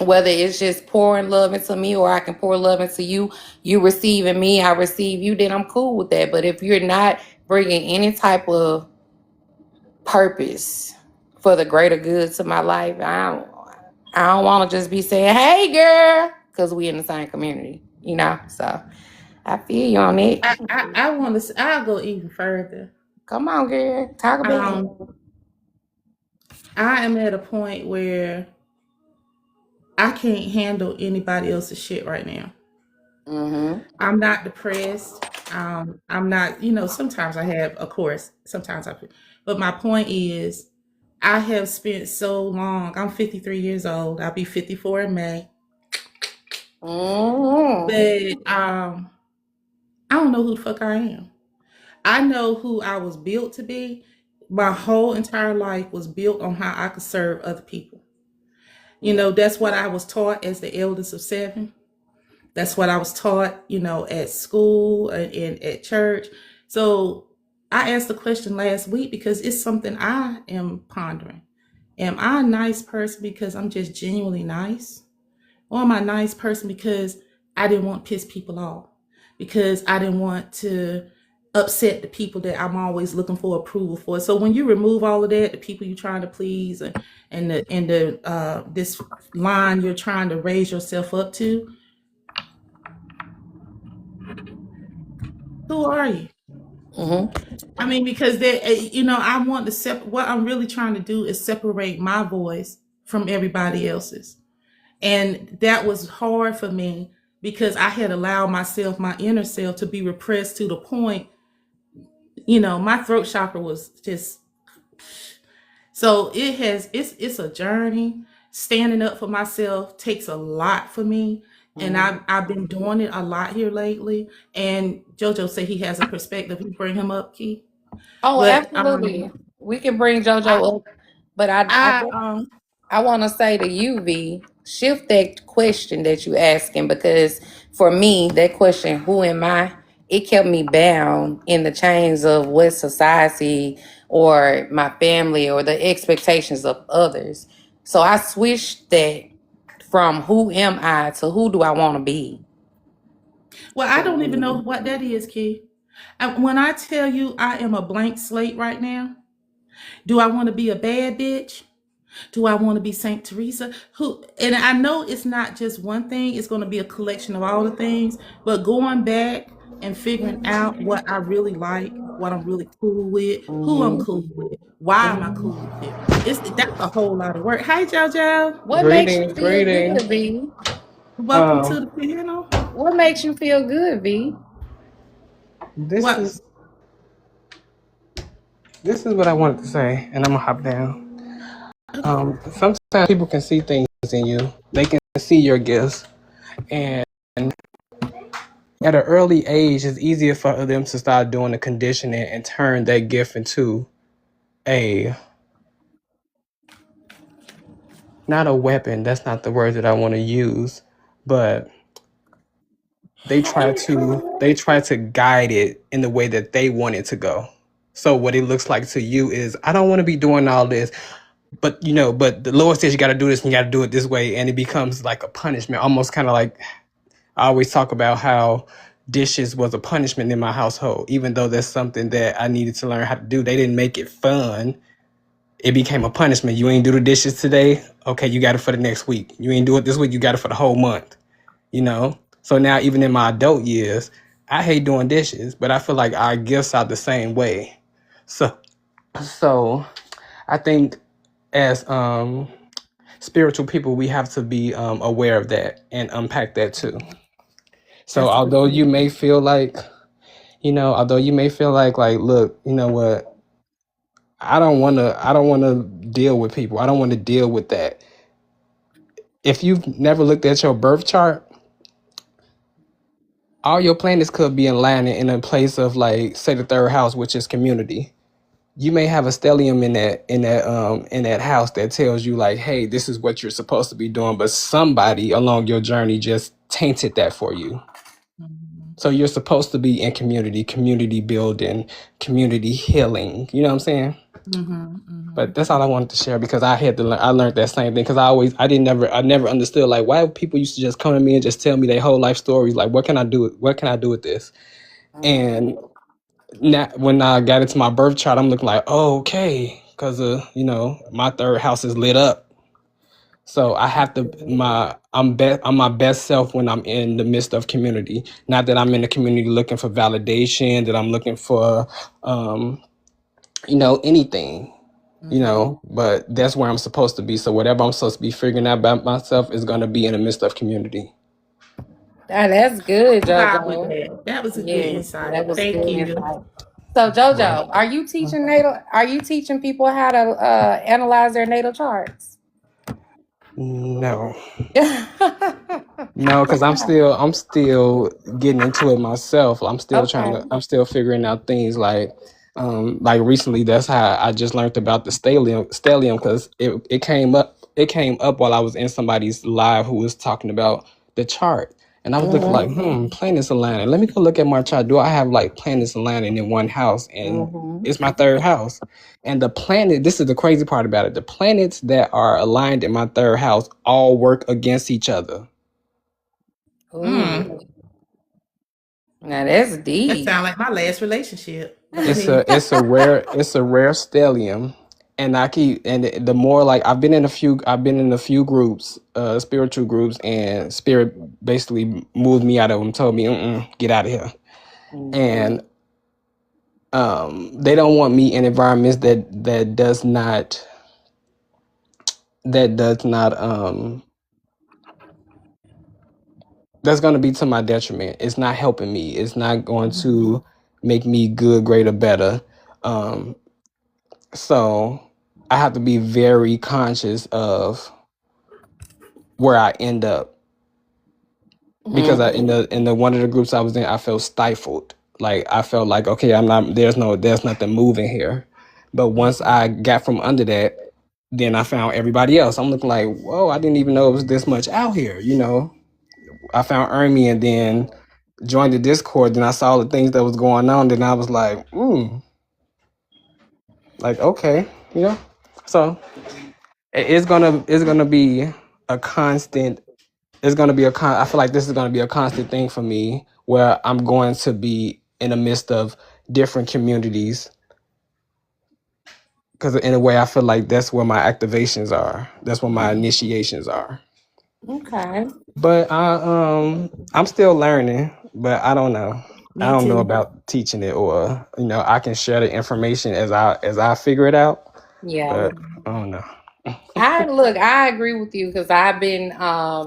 whether it's just pouring love into me or I can pour love into you, you receiving me, I receive you, then I'm cool with that. But if you're not bringing any type of purpose for the greater good to my life, I don't want to just be saying, "Hey, girl," because we in the same community. So I feel you on it. I want to. I'll go even further. Come on, girl, talk about it. Um, I am at a point where I can't handle anybody else's shit right now. Mhm. I'm not depressed. I'm not. Sometimes I have, of course. Sometimes I, but my point is, I have spent so long. I'm 53 years old. I'll be 54 in May. Mhm. But I don't know who the fuck I am. I know who I was built to be. My whole entire life was built on how I could serve other people. That's what I was taught as the eldest of seven. That's what I was taught, at school and at church. So I asked the question last week because it's something I am pondering. Am I a nice person because I'm just genuinely nice? Or am I a nice person because I didn't want to piss people off? Because I didn't want to upset the people that I'm always looking for approval for. So when you remove all of that, the people you're trying to please and the this line you're trying to raise yourself up to, who are you? Mhm. I mean, because I want to what I'm really trying to do is separate my voice from everybody else's. And that was hard for me because I had allowed myself, my inner self, to be repressed to the point, my throat chakra was just, so it's a journey. Standing up for myself takes a lot for me. And Mhm. I've been doing it a lot here lately. And JoJo said he has a perspective. You bring him up, Key. Oh, But absolutely. We can bring I JoJo up, but I I want to say to you, V, shift that question that you asking because for me, that question, who am I? It kept me bound in the chains of what society or my family or the expectations of others. So I switched that from who am I to who do I want to be. well, I don't even know what that is, Key. And when I tell you I am a blank slate right now, do I want to be a bad bitch? Do I want to be Saint Teresa? Who? And I know it's not just one thing. It's going to be a collection of all the things. But going back and figuring out what I really like, what I'm really cool with, who I'm Mm-hmm. cool with, why am I cool Mm-hmm. with it. That's a whole lot of work. Hi, JoJo. What makes you Greetings, feel greetings. good, V? Welcome to Um, the panel. What makes you feel good, V? this What? is this is what I wanted to say, and I'm gonna hop down. Okay. Sometimes people can see things in you. They can see your gifts, and at an early age, it's easier for them to start doing the conditioning and turn that gift into a not a weapon. That's not the word that I want to use, but they try to guide it in the way that they want it to go. So what it looks like to you is, I don't want to be doing all this, but the Lord says you got to do this and you got to do it this way, and it becomes like a punishment, almost kind of like I always talk about how dishes was a punishment in my household, even though that's something that I needed to learn how to do. They didn't make it fun. It became a punishment. You ain't do the dishes today. Okay, you got it for the next week. You ain't do it this week. You got it for the whole month. So now, even in my adult years, I hate doing dishes, but I feel like our gifts are the same way. So, so I think as spiritual people, we have to be aware of that and unpack that too. So That's a good although you point. may feel like, like, look, you know what? I don't want to deal with people. I don't want to deal with that. If you've never looked at your birth chart, all your planets could be in line in a place of, like, say, the third house, which is community. You may have a stellium in that house that tells you, like, hey, this is what you're supposed to be doing, but somebody along your journey just tainted that for you. Mhm. So you're supposed to be in community building, community healing. You know what I'm saying? Mhm. But Mhm. that's all I wanted to share, because I had to learn. I learned that same thing, because I never understood, like, why people used to just come to me and just tell me their whole life stories. Like, what can I do? What can I do with this? And now, when I got into my birth chart, I'm looking like, oh, okay, because my third house is lit up. So I have to I'm my best self when I'm in the midst of community. Not that I'm in the community looking for validation, that I'm looking for anything. Mhm. But that's where I'm supposed to be. So whatever I'm supposed to be figuring out about myself is gonna be in the midst of community. Ah, that's good, Vibe with JoJo. that. That was a good Yes, insight. that was Thank good you. insight. So, Right. JoJo, Are you teaching people how to analyze their natal charts? No. Okay. No, because I'm still getting into it myself. I'm still figuring out things, like recently. That's how I just learned about the stellium, because it came up while I was in somebody's live who was talking about the chart, and I was looking like, Mm-hmm. planets aligning. Let me go look at my chart. Do I have, like, planets aligning in one house? And Mm-hmm. it's my third house. And the planet, this is the crazy part about it. The planets that are aligned in my third house all work against each other. Mm. Ooh, now that's That deep. sounds like my last relationship. Go It's ahead. a rare stellium, and the more, like, I've been in a few groups, spiritual groups, and spirit basically moved me out of them, told me, get out of here, Mm-hmm. and they don't want me in environments that does not that's going to be to my detriment. It's not helping me. It's not going Mhm. to make me good, great, or better. Um, so I have to be very conscious of where I end up, because Mm-hmm. in the one of the groups I was in, I felt stifled. Like, I felt like, okay, I'm not. There's nothing moving here. But once Mhm. I got from under that, then I found everybody else. I'm looking like, whoa, I didn't even know it was this much out here. I found Ermi, and then joined the Discord. Then I saw the things that was going on. Then I was like, like, okay, you know. So it's gonna be a constant. It's gonna be I feel like this is gonna be a constant thing for me, where I'm going to be in the midst of different communities, because in a way I feel like that's where my activations are. That's where my initiations are. Okay. But I'm still learning, but I don't know. I Me don't know too. about teaching it, or I can share the information as I figure it out, Yeah. but I don't know. I agree with you because I've been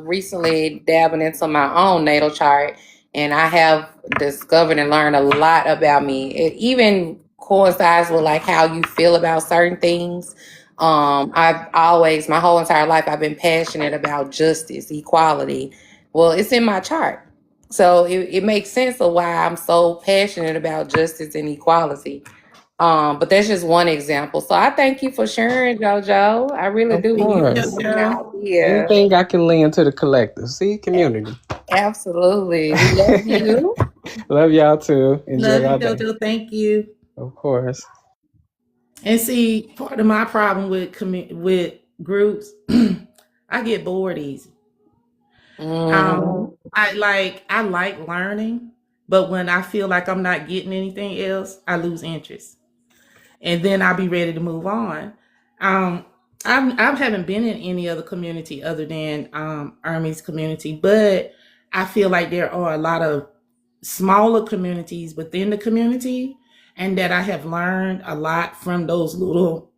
recently dabbing into my own natal chart, and I have discovered and learned a lot about me. It even coincides with like how you feel about certain things. I've always, my whole entire life, I've been passionate about justice, equality. Well, it's in my chart. So it makes sense of why I'm so passionate about justice and equality. But that's just one example. So I thank you for sharing, JoJo. I really Of do. Thank you, You course, give me an JoJo. idea. anything I can lend to the collective. See, community. Absolutely. We love you. Love y'all too. Enjoy Love you, y'all day. JoJo. Thank you. Of course. And see, part of my problem with with groups, I get bored easy. Hmm. I like learning, but when I feel like I'm not getting anything else, I lose interest, and then I'll be ready to move on. Um, I haven't been in any other community other than Army's community, but I feel like there are a lot of smaller communities within the community, and that I have learned a lot from those little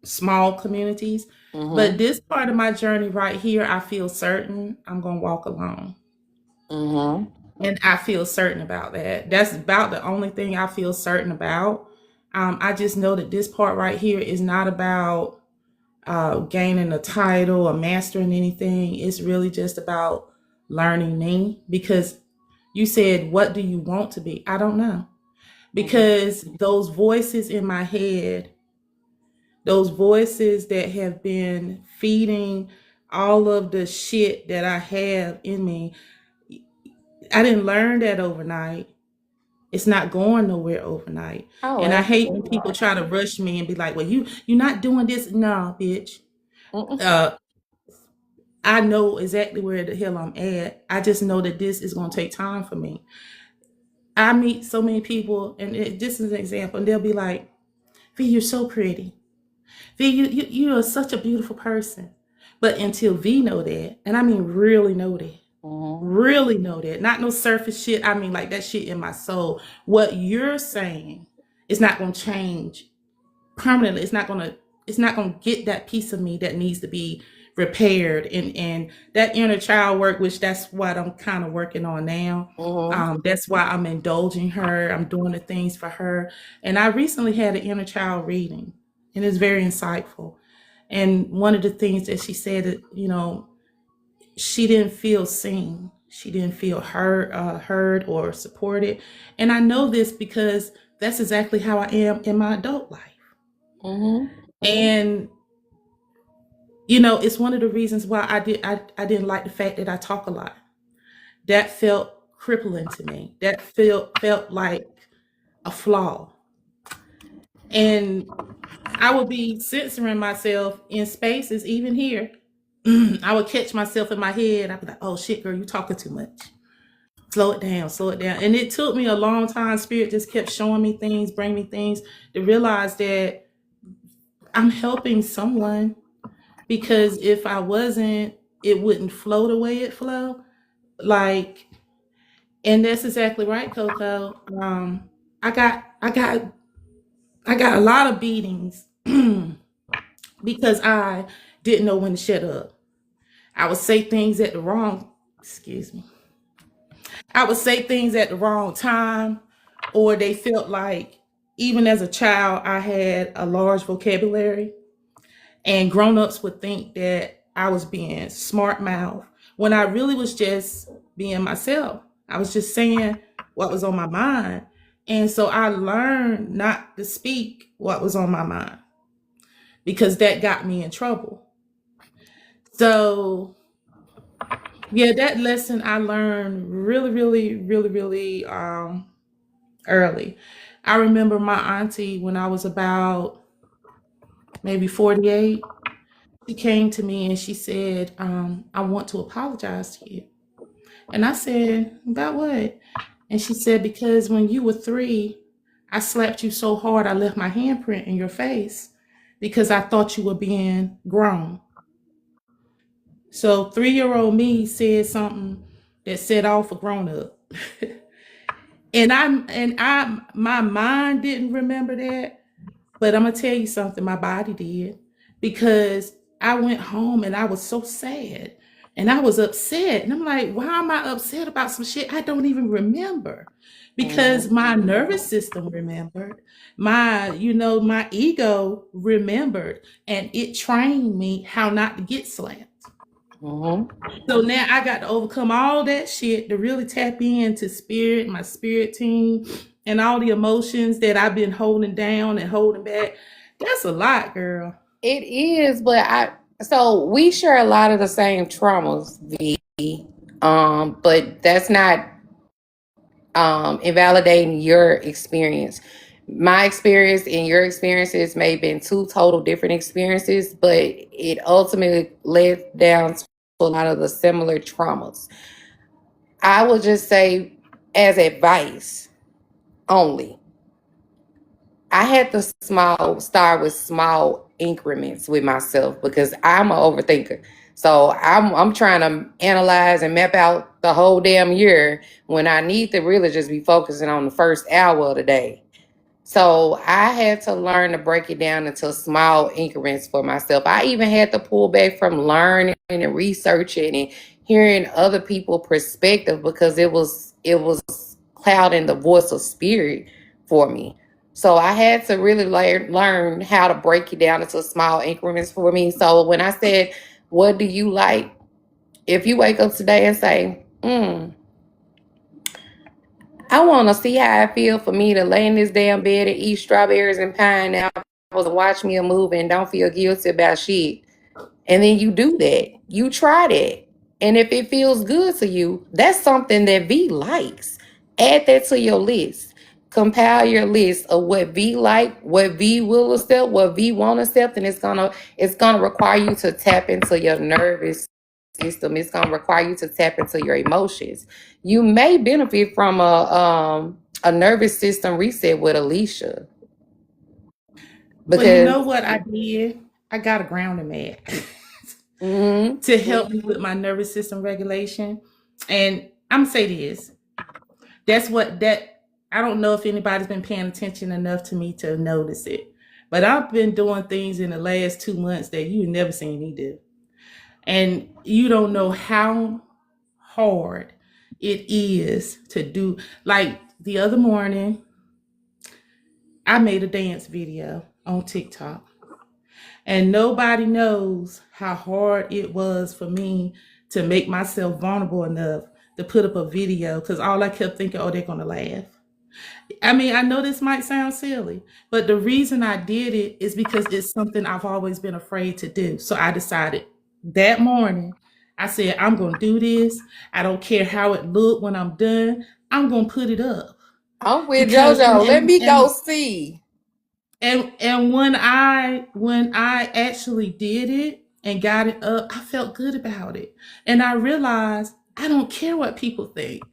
small communities. But Hmm. this part of my journey right here, I feel certain I'm gonna walk alone. Hmm. And I feel certain about that. That's about the only thing I feel certain about. I just know that this part right here is not about gaining a title or mastering anything. It's really just about learning me. Because you said, what do you want to be? I don't know. Because those voices in my head, those voices that have been feeding all of the shit that I have in me, I didn't learn that overnight. It's not going nowhere overnight. Oh, And I hate when absolutely people not. try to rush me and be like, well, you're not doing this. No, bitch. Mm-mm. Uh I know exactly where the hell I'm at. I just know that this is gonna take time for me. I meet so many people, and this is an example, and they'll be like, V, you're so pretty. V, you are such a beautiful person. But until V know that, and I mean Hmm. really know that, not no surface shit. I mean like that shit in my soul. What you're saying is not gonna change permanently. It's not gonna get that piece of me that needs to be repaired, and that inner child work, which that's what I'm kind of working on now. Hmm. That's why I'm indulging her. I'm doing the things for her. And I recently had an inner child reading, and it's very insightful. And one of the things that she said that, she didn't feel seen. She didn't feel heard or supported. And I know this because that's exactly how I am in my adult life. Hmm. And it's one of the reasons why I didn't like the fact that I talk a lot. That felt crippling to me. That felt like a flaw. And I would be censoring myself in spaces, even here. I would catch myself in my head. I'd be like, oh shit, girl, you talking too much. Slow it down, slow it down. And it took me a long time. Spirit just kept showing me things, bring me things to realize that I'm helping someone. Because if I wasn't, it wouldn't flow the way it flow. Like, and that's exactly right, Coco. I got, I got, I got a lot of beatings because I didn't know when to shut up. I would say things at the wrong, excuse me. I would say things at the wrong time, or they felt like, even as a child, I had a large vocabulary. And grown-ups would think that I was being smart mouth when I really was just being myself. I was just saying what was on my mind. And so I learned not to speak what was on my mind because that got me in trouble. So yeah, that lesson I learned really, really, really, really early. I remember my auntie when I was about maybe 48. She came to me and she said, I want to apologize to you. And I said, about what? And she said, because when you were 3, I slapped you so hard I left my handprint in your face because I thought you were being grown. So 3-year-old me said something that set off a grown up. And my mind didn't remember that, but I'm gonna tell you something, my body did, because I went home and I was so sad and I was upset. And I'm like, why am I upset about some shit I don't even remember? Because my nervous system remembered, my ego remembered, and it trained me how not to get slapped. Mm-hmm. So now I got to overcome all that shit to really tap into spirit, my spirit team, and all the emotions that I've been holding down and holding back. That's a lot, girl. It is, but so we share a lot of the same traumas, V. But that's not invalidating your experience. My experience and your experiences may have been two total different experiences, but it ultimately led down to a lot of the similar traumas. I would just say, as advice only, I had to start with small increments with myself because I'm an overthinker. So I'm trying to analyze and map out the whole damn year when I need to really just be focusing on the first hour of the day. So I had to learn to break it down into small increments for myself. I even had to pull back from learning and researching and hearing other people's perspective because it was clouding the voice of spirit for me. So I had to really learn how to break it down into small increments for me. So when I said, what do you like? If you wake up today and say, I want to see how I feel for me to lay in this damn bed and eat strawberries and pineapples and watch me a movie and don't feel guilty about shit. And then you do that. You try that. And if it feels good to you, that's something that V likes. Add that to your list. Compile your list of what V like, what V will accept, what V won't accept, and it's gonna require you to tap into your nervous system. It's gonna require you to tap into your emotions. You may benefit from a nervous system reset with Alicia Well, you because know what I did? I got a grounding mat mhm, to help me with my nervous system regulation. And I'm gonna say this. That's what that I don't know if anybody's been paying attention enough to me to notice it. But I've been doing things in the last 2 months that you've never seen me do. And you don't know how hard it is to do. Like the other morning, I made a dance video on TikTok. And nobody knows how hard it was for me to make myself vulnerable enough to put up a video because all I kept thinking, oh, they're going to laugh. I mean, I know this might sound silly, but the reason I did it is because it's something I've always been afraid to do. So I decided that morning, I said, I'm going to do this. I don't care how it looked when I'm done. I'm going to put it up I'm with because JoJo. Let me go see. and when I actually did it and got it up, I felt good about it. And I realized I don't care what people think.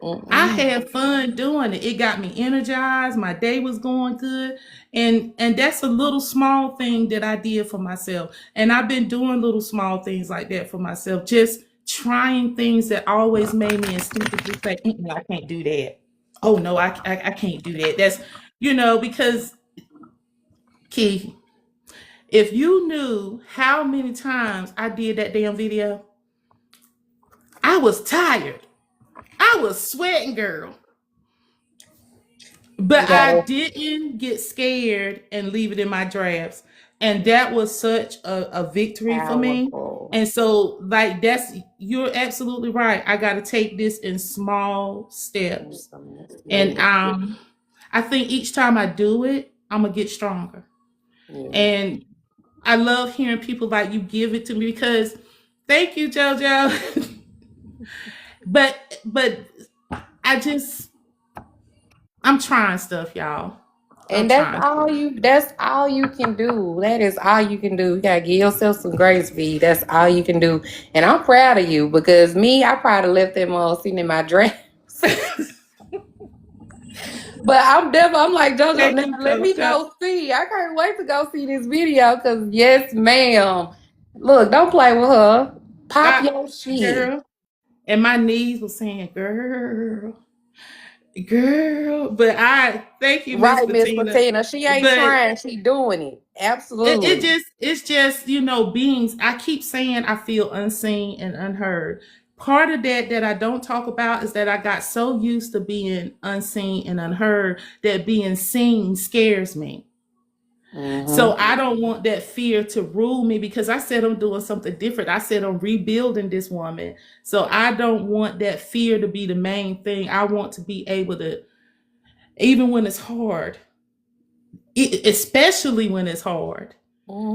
I Mm-mm. had fun doing it. It got me energized. My day was going good. And that's a little small thing that I did for myself. And I've been doing little small things like that for myself. Just trying things that always made me instinctively say, I can't do that. Oh no, I can't do that. That's because Key, if you knew how many times I did that damn video, I was tired. I was sweating, girl. You But I gotta didn't get scared and leave it in my drafts. And that was such a victory for me. powerful. And so, like, you're absolutely right. I got to take this in small steps. And I think each time I do it, I'm going to get stronger. Yeah. And I love hearing people like you give it to me because thank you, JoJo. but I'm trying stuff, y'all. I'm And that's trying stuff. all you can do. That is all you can do. You gotta give yourself some grace, V. That's all you can do. And I'm proud of you because me, I probably left them all sitting in my dress. But I'm like JoJo Thank now. you, Let me Coach. go see. I can't wait to go see this video because yes, ma'am. Look, don't play with her. Pop I, your shit. girl. And my knees were saying, girl. Girl, but I thank you, Miss Right, Miss Bettina. Patina. She ain't But trying. She doing it. Absolutely. it's just, you know, beings. I keep saying I feel unseen and unheard. Part of that I don't talk about is that I got so used to being unseen and unheard that being seen scares me. So Mm-hmm. I don't want that fear to rule me because I said I'm doing something different. I said I'm rebuilding this woman. So I don't want that fear to be the main thing. I want to be able to, even when it's hard, especially when it's hard,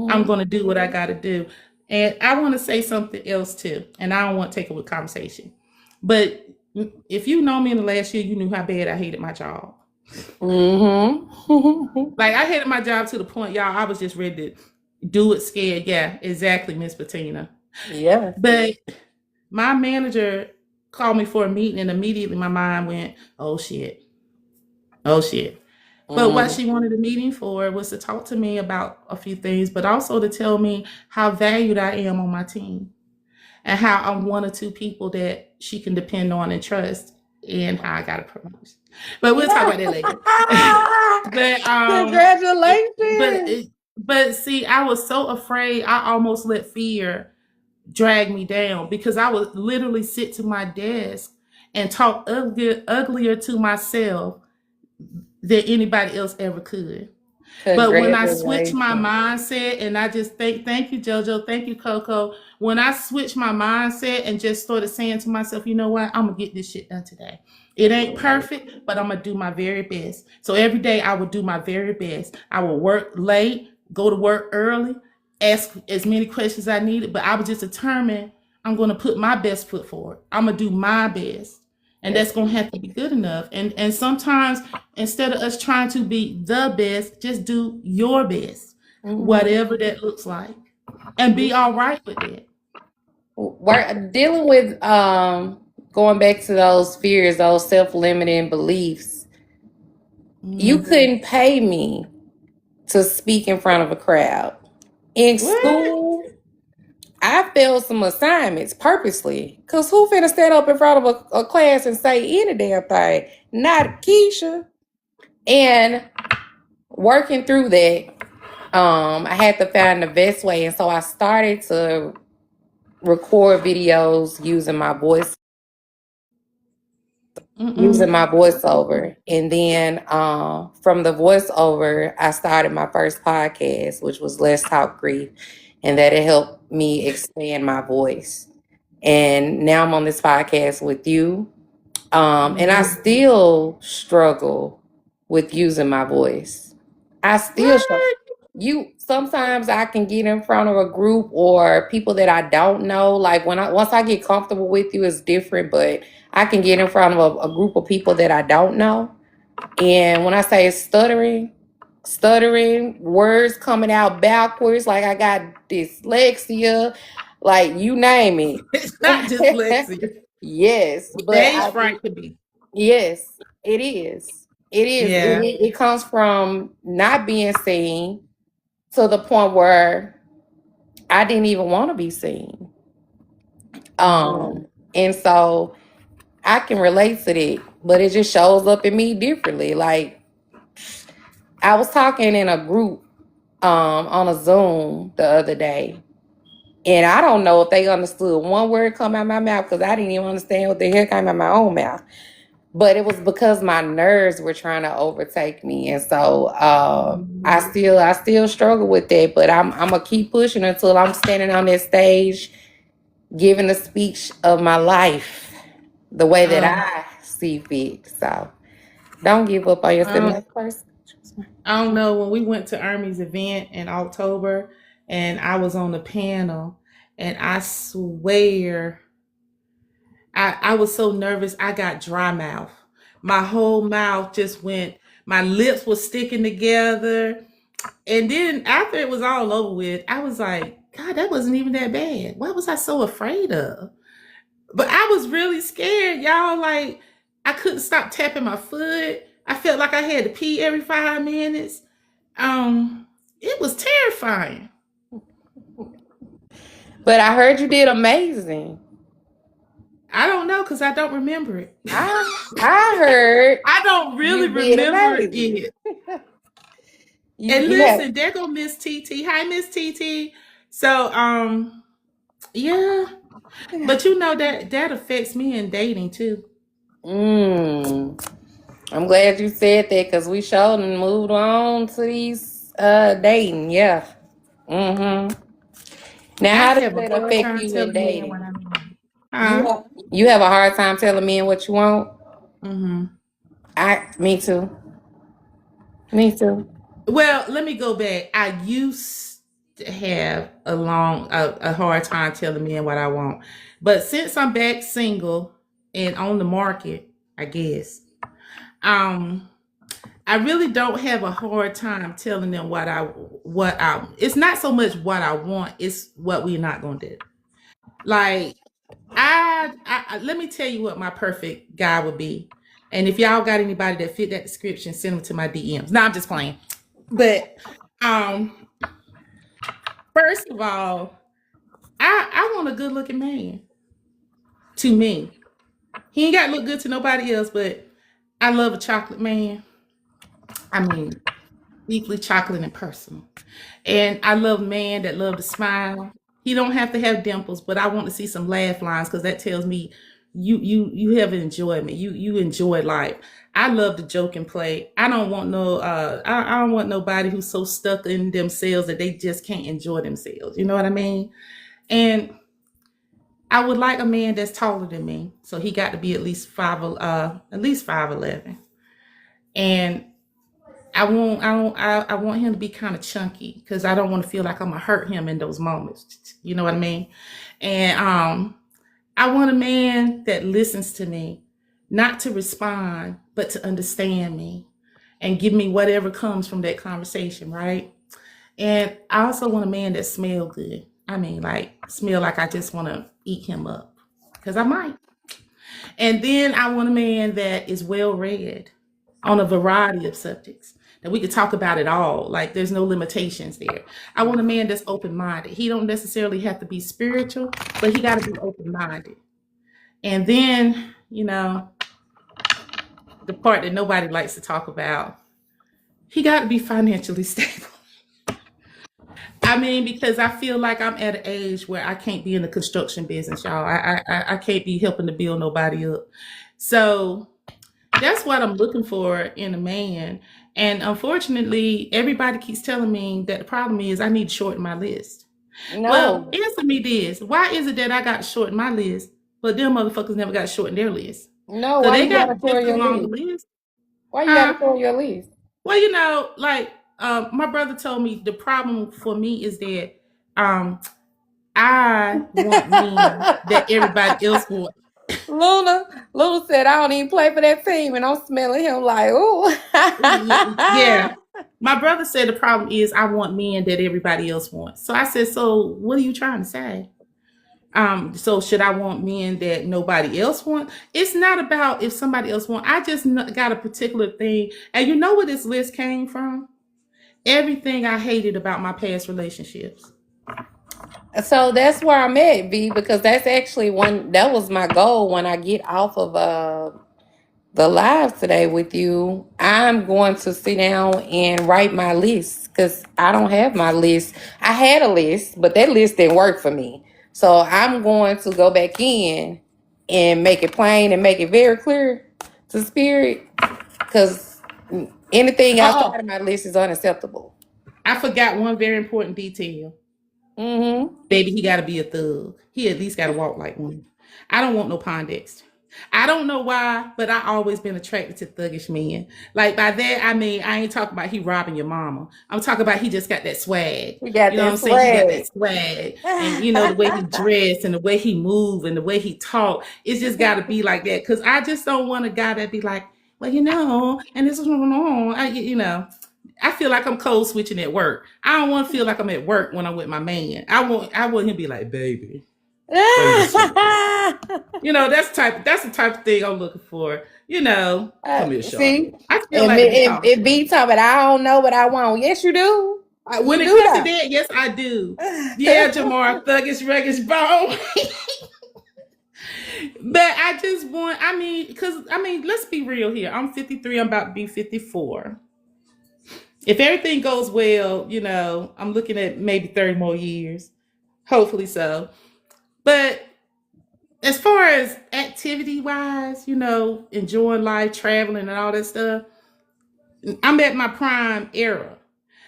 I'm Mm-hmm. going to do what I got to do. And I want to say something else too. And I don't want to take away conversation. But if you know me in the last year, you knew how bad I hated my job. Mm-hmm. Like I hated my job to the point, y'all, I was just ready to do it scared. Yeah, exactly, Miss Bettina. Yeah. But my manager called me for a meeting and immediately my mind went, oh shit. Oh shit. But what Mm-hmm. she wanted a meeting for was to talk to me about a few things, but also to tell me how valued I am on my team and how I'm one or two people that she can depend on and trust and how I got a promotion. But we'll talk about that later. but but Congratulations. but see, I was so afraid I almost let fear drag me down because I would literally sit to my desk and talk uglier to myself than anybody else ever could. But when I switch my Congratulations. mindset, and I just thank you, JoJo, thank you, Coco. When I switched my mindset and just started saying to myself, you know what, I'm gonna get this shit done today. It ain't perfect, but I'm gonna do my very best. So every day I will do my very best. I will work late, go to work early, ask as many questions as I needed, but I was just determined I'm gonna put my best foot forward. I'm gonna do my best. And that's Yes. gonna have to be good enough. And sometimes instead of us trying to be the best, just do your best, Mm-hmm. whatever that looks like, and be all right with it. We're dealing with going back to those fears, those self-limiting beliefs. You Mm. couldn't pay me to speak in front of a crowd. In What? school, I failed some assignments purposely. Cause who finna stand up in front of a class and say any damn thing? Not Keisha. And working through that, I had to find the best way. And so I started to record videos using Mm-mm. my voiceover. And then from the voiceover, I started my first podcast, which was Let's Talk Grief. And that it helped me expand my voice. And now I'm on this podcast with you. And I Mm. still struggle with using my voice. I still struggle. What? Sometimes I can get in front of a group or people that I don't know. Like once I get comfortable with you, it's different, but I can get in front of a group of people that I don't know. And when I say stuttering, words coming out backwards, like I got dyslexia, like you name It's not it. dyslexia. Yes, but Stage fright could be. yes, it is. It is. Yeah. It comes from not being seen to the point where I didn't even want to be seen. Mm. And so I can relate to that, but it just shows up in me differently. Like I was talking in a group on a Zoom the other day, and I don't know if they understood one word come out my mouth because I didn't even understand what the hell came out my own mouth. But it was because my nerves were trying to overtake me, and so Mm. I still struggle with that. But I'm gonna keep pushing until I'm standing on that stage, giving the speech of my life the way that Um, I see fit. So don't give up on yourself. um, Next person. I don't know. When we went to Ermy's event in October, and I was on the panel, and I swear I was so nervous, I got dry mouth. My whole mouth just went, my lips were sticking together. And then after it was all over with, I was like, God, that wasn't even that bad. What was I so afraid of? But I was really scared, y'all. Like, I couldn't stop tapping my foot. I felt like I had to pee every 5 minutes. It was terrifying. But I heard you did amazing. I don't know because I don't remember it. I heard I don't really you did remember amazing. it. And You have listen, there go Miss TT. Hi, Miss TT. So, yeah, but you know that affects me in dating too. I'm glad you said that because we showed and moved on to these dating. Yeah. Mm-hmm. Now, I how does have a that hard affect time you in telling men what dating? I mean. You Huh? you have a hard time telling men what you want. Mm-hmm. Me too. Me too. Well, let me go back. I used to have a hard time telling men what I want, but since I'm back single and on the market, I guess, um, I really don't have a hard time telling them what I. It's not so much what I want; it's what we're not gonna do. Like let me tell you what my perfect guy would be. And if y'all got anybody that fit that description, send them to my DMs. No, I'm just playing. But um, first of all, I want a good looking man. To me, he ain't got to look good to nobody else, but I love a chocolate man. I mean, deeply chocolate and personal. And I love a man that love to smile. He don't have to have dimples, but I want to see some laugh lines because that tells me you have enjoyment. You enjoy life. I love to joke and play. I don't want I don't want nobody who's so stuck in themselves that they just can't enjoy themselves. You know what I mean? And I would like a man that's taller than me. So he got to be at least 5'11". And I want him to be kind of chunky because I don't want to feel like I'm gonna hurt him in those moments. You know what I mean? And I want a man that listens to me, not to respond, but to understand me and give me whatever comes from that conversation, right? And I also want a man that smell good. I mean, like smell like I just want to eat him up because I might. And then I want a man that is well read on a variety of subjects that we could talk about it all. Like there's no limitations there. I want a man that's open minded. He don't necessarily have to be spiritual, but he got to be open minded. And then, the part that nobody likes to talk about, he got to be financially stable. I mean, because I feel like I'm at an age where I can't be in the construction business, y'all. I can't be helping to build nobody up. So that's what I'm looking for in a man. And unfortunately, everybody keeps telling me that the problem is I need to shorten my list. Well, No. answer me this. Why is it that I got to shorten my list, but them motherfuckers never got to shorten their list? No, So why they you gotta got share just a your longer list? list. Why you gotta Huh? share your list? Well, like my brother told me the problem for me is that um, I want men that everybody else wants. Luna said I don't even play for that team, and I'm smelling him like, ooh. Yeah. My brother said the problem is I want men that everybody else wants. So I said, so what are you trying to say? So should I want men that nobody else wants? It's not about if somebody else wants. I just got a particular thing. And you know where this list came from? Everything I hated about my past relationships. So that's where I'm at, V, because that's actually that was my goal when I get off of the live today with you. I'm going to sit down and write my list because I don't have my list. I had a list, but that list didn't work for me. So I'm going to go back in and make it plain and make it very clear to spirit because anything outside Oh, of my list is unacceptable. I forgot one very important detail. Mm-hmm. Baby, he got to be a thug. He at least got to walk like one. I don't want no Pondexter. I don't know why, but I always been attracted to thuggish men. Like by that, I mean, I ain't talking about he robbing your mama. I'm talking about he just got that swag. We got You know what that I'm saying? He got that swag. swag. And the way he dressed and the way he move and the way he talk, it's just got to be like that. Cause I just don't want a guy that be like, well, and this is going on. I feel like I'm code switching at work. I don't want to feel like I'm at work when I'm with my man. I want him to be like, baby, play yourself. That's the type of thing I'm looking for. Come here, See, Shorty. I feel and like to be it, called it be Shorty. talking about I don't know what I want. Yes, you do. When You it do comes to that. that, yes, I do. Yeah, Jamar, thuggish, ruggish bone. But I just want, let's be real here. I'm 53, I'm about to be 54. If everything goes well, I'm looking at maybe 30 more years. Hopefully so. But as far as activity wise, enjoying life, traveling, and all that stuff, I'm at my prime era.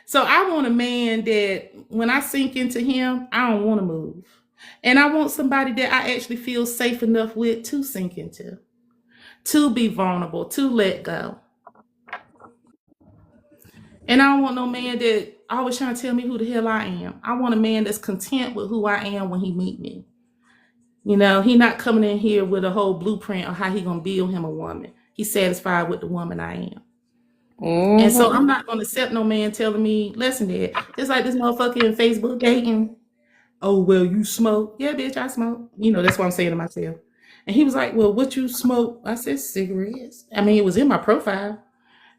So I want a man that when I sink into him, I don't want to move. And I want somebody that I actually feel safe enough with to sink into, to be vulnerable, to let go. And I don't want no man that always trying to tell me who the hell I am. I want a man that's content with who I am when he meet me. He not coming in here with a whole blueprint of how he gonna build him a woman. He's satisfied with the woman I am. And so I'm not gonna accept no man telling me, listen, Dad, just like this motherfucker in Facebook dating. Oh, well, you smoke. Yeah, bitch, I smoke. That's what I'm saying to myself. And he was like, well, what you smoke? I said, cigarettes. It was in my profile.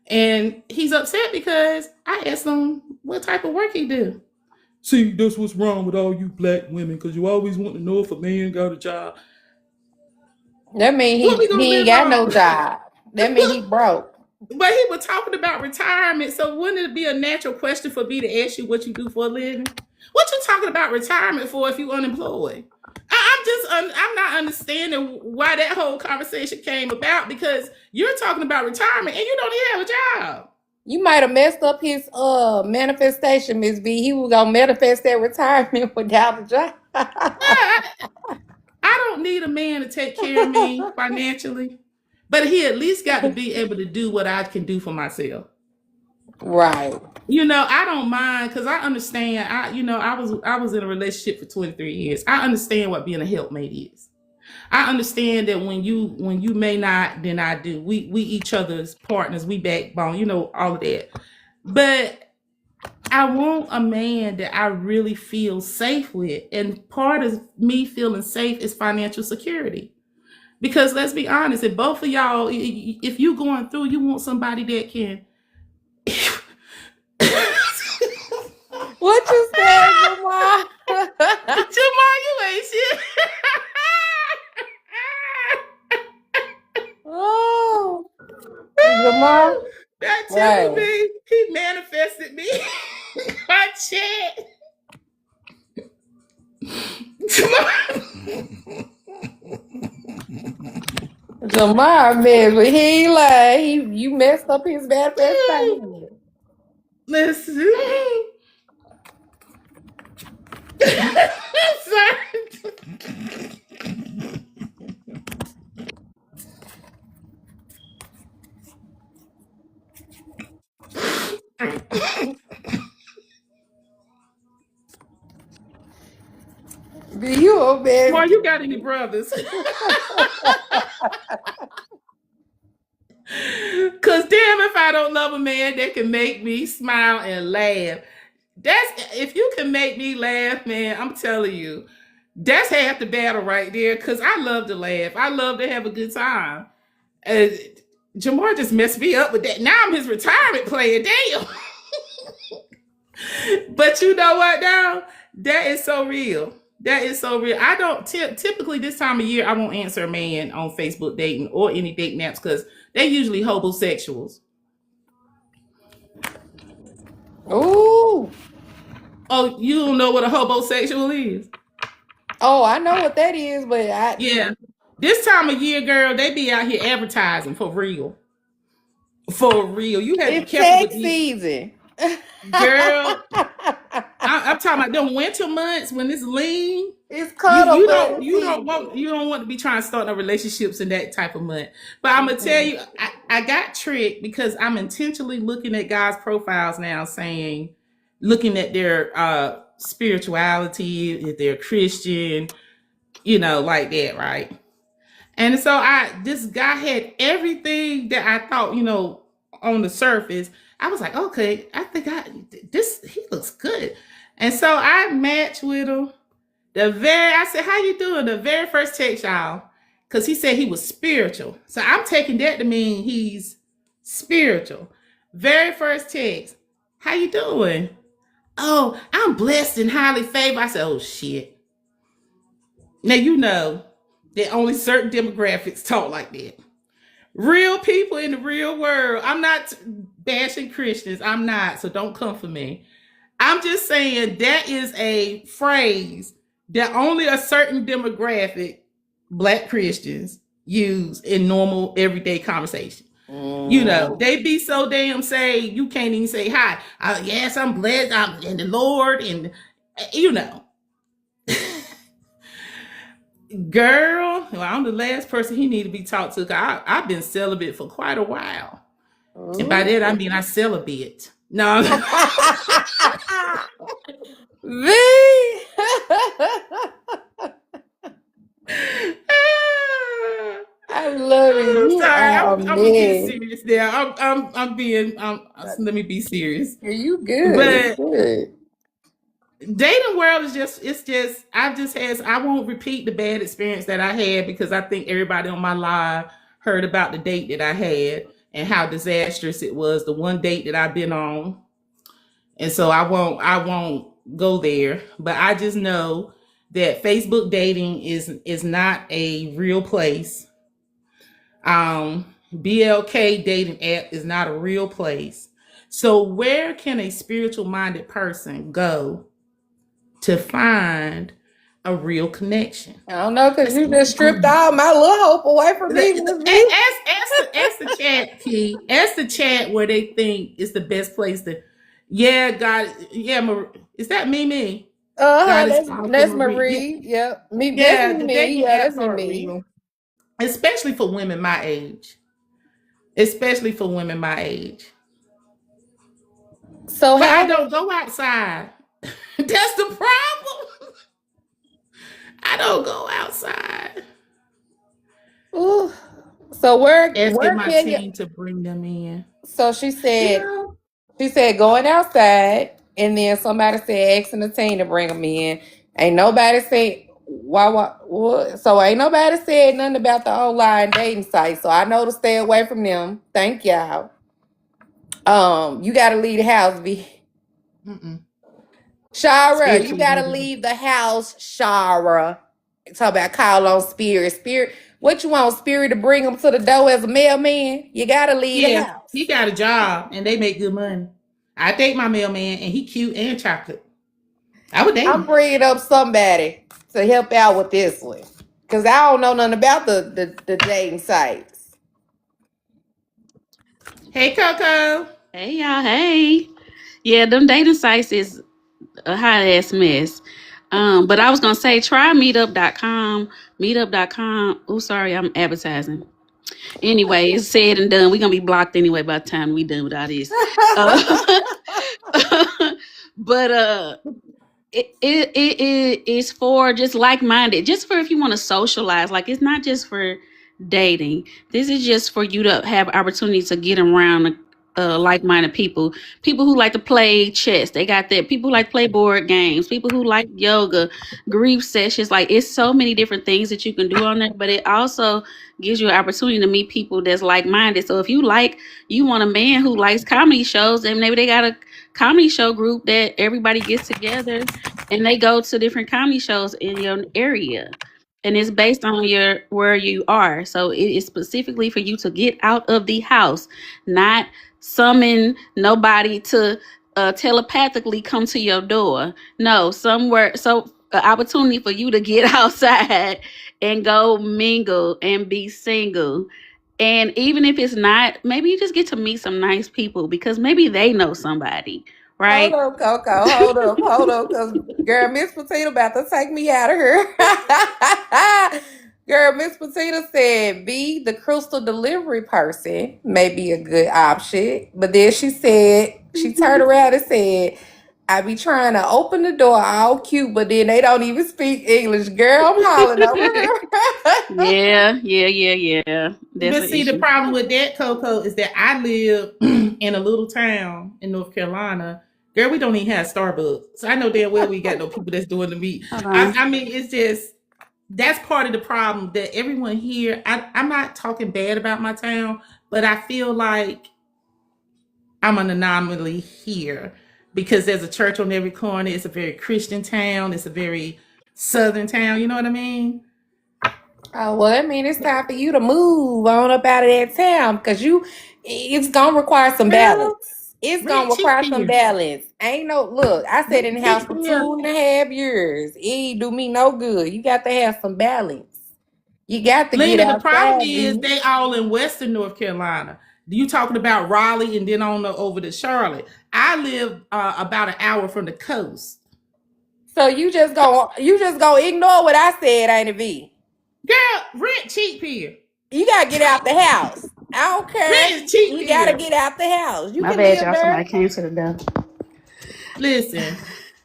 And he's upset because I asked him what type of work he do. See, that's what's wrong with all you black women, because you always want to know if a man got a job. That mean he ain't got no job. That mean he broke. But he was talking about retirement, so wouldn't it be a natural question for me to ask you what you do for a living? What you talking about retirement for if you unemployed? I'm not understanding why that whole conversation came about, because you're talking about retirement and you don't even have a job. You might have messed up his manifestation, Miss B. He was gonna manifest that retirement without a job. I don't need a man to take care of me financially, but he at least got to be able to do what I can do for myself. Right. I don't mind, because I understand. I was in a relationship for 23 years. I understand what being a helpmate is. I understand that when you may not, then I do. We each other's partners. We backbone. All of that. But I want a man that I really feel safe with, and part of me feeling safe is financial security. Because let's be honest, if both of y'all, if you going through, you want somebody that can. What you said, Jamar? Jamar, you ain't shit. Oh, Jamar. That telling me he manifested me. My check. Jamar, man, but he like you messed up his manifestation. Listen. Be you a man? Boy, you got any brothers? Cause damn if I don't love a man that can make me smile and laugh. If you can make me laugh, man, I'm telling you, that's half the battle right there. Cause I love to laugh. I love to have a good time. Jamar just messed me up with that. Now I'm his retirement player. Damn. But you know what now? That is so real. That is so real. I don't typically this time of year, I won't answer a man on Facebook dating or any dating apps, because they're usually homosexuals. Ooh. Oh, you don't know what a homosexual is? Oh, I know what that is, but yeah. This time of year, girl, they be out here advertising for real. For real. You have to be careful with these. Season. Girl, I'm talking about them winter months when it's lean. It's cuddle. You don't want to be trying to start no relationships in that type of month. But I'm gonna tell you, I got tricked, because I'm intentionally looking at guys' profiles now, looking at their spirituality, if they're Christian, like that, right? And so this guy had everything that I thought, on the surface. I was like, okay, I think he looks good. And so I matched with him. I said, how you doing? The very first text, y'all, because he said he was spiritual. So I'm taking that to mean he's spiritual. Very first text, how you doing? Oh, I'm blessed and highly favored. I said, oh shit. Now, that only certain demographics talk like that. Real people in the real world. I'm not bashing Christians. I'm not. So don't come for me. I'm just saying that is a phrase that only a certain demographic, Black Christians, use in normal everyday conversation. You know, they be so damn say you can't even say hi. Yes, I'm blessed. I'm in the Lord, and you know, girl. Well, I'm the last person he need to be talked to. I've been celibate for quite a while, and by that I mean I celibate. No. V. I love it. I'm You sorry. are a I'm gonna get man. serious now. I'm being. Let me be serious. You good. You But good. dating world is just. It's just. I won't repeat the bad experience that I had because I think everybody on my live heard about the date that I had and how disastrous it was. The one date that I've been on, and so I won't go there. But I just know that Facebook dating is not a real place. BLK dating app is not a real place. So where can a spiritual minded person go to find a real connection? I don't know, because you just stripped all my little hope away from me. Miss V. Ask the chat, Key. Ask the chat where they think is the best place to. Yeah, God. Yeah, is that Mimi? God is That's Marie. Yeah, Marie. Yep. Me, yeah, that's the me. dating Yeah, apps that's are me. real, especially for women my age. Especially for women my age. So But I how? don't go outside. That's the problem. I don't go outside. Ooh. So Asking where my can you? team to bring them in. So You she know, said going outside, and then somebody said asking the team to bring them in. Ain't nobody said why. So ain't nobody said nothing about the online dating site. So I know to stay away from them. Thank y'all. You got to leave the house, V. mm-mm. Shara, you Spiritually gotta leading. leave the house, Shara. Talk about call on spirit. Spirit, what you want spirit to bring them to the door as a mailman? You gotta leave the Yeah, he house. got a job and they make good money. I date my mailman and he cute and chocolate. I would date I'm him. bringing up somebody to help out with this one. Because I don't know nothing about the dating sites. Hey, Coco. Hey y'all, hey. Yeah, them dating sites is a hot ass mess. But I was gonna say try meetup.com. Meetup.com. Oh, sorry, I'm advertising. Anyway, it's said and done. We're gonna be blocked anyway by the time we done with all this. Uh, but it is for just like-minded, just for if you want to socialize. Like, it's not just for dating. This is just for you to have opportunity to get around like-minded people who like to play chess. They got that. People who like to play board games, people who like yoga, grief sessions. Like, it's so many different things that you can do on there, but it also gives you an opportunity to meet people that's like-minded. So if you want a man who likes comedy shows, then maybe they got a comedy show group that everybody gets together and they go to different comedy shows in your area, and it's based on your where you are. So it is specifically for you to get out of the house, not summon nobody to telepathically come to your door. No, somewhere. So an opportunity for you to get outside and go mingle and be single. And even if it's not, maybe you just get to meet some nice people because maybe they know somebody, Hold right? up, Coco. Hold up, because girl, Miss Petita about to take me out of here. Girl, Miss Petita said be the crystal delivery person may be a good option. But then she turned around and said, I be trying to open the door all cute, but then they don't even speak English. Girl, I'm hollering over her. Yeah. That's But an see, the issue. problem with that, Coco, is that I live in a little town in North Carolina. Girl, we don't even have Starbucks. So I know damn well we got no people that's doing the meet. Hold on. I mean, it's just that's part of the problem that everyone here. I'm not talking bad about my town, but I feel like I'm an anomaly here because there's a church on every corner. It's a very Christian town. It's a very Southern town. You know what I mean? Oh, well, that means it's time for you to move on up out of that town because it's going to require some Girl, balance. It's going rent to cheap require some here. balance. Ain't no, look, I stayed in Rent the house cheap for here. 2.5 years. It ain't do me no good. You got to have some balance. You got to get Lena, the problem outside, is B. they all in Western North Carolina. You talking about Raleigh and then on over to Charlotte. I live about an hour from the coast. So you just go ignore what I said, ain't it, V? Girl, rent cheap here. You got to get out the house. I don't care. Rent is cheap You got to here. get out the house. You My can bad, live y'all. there. Somebody came to the door. Listen,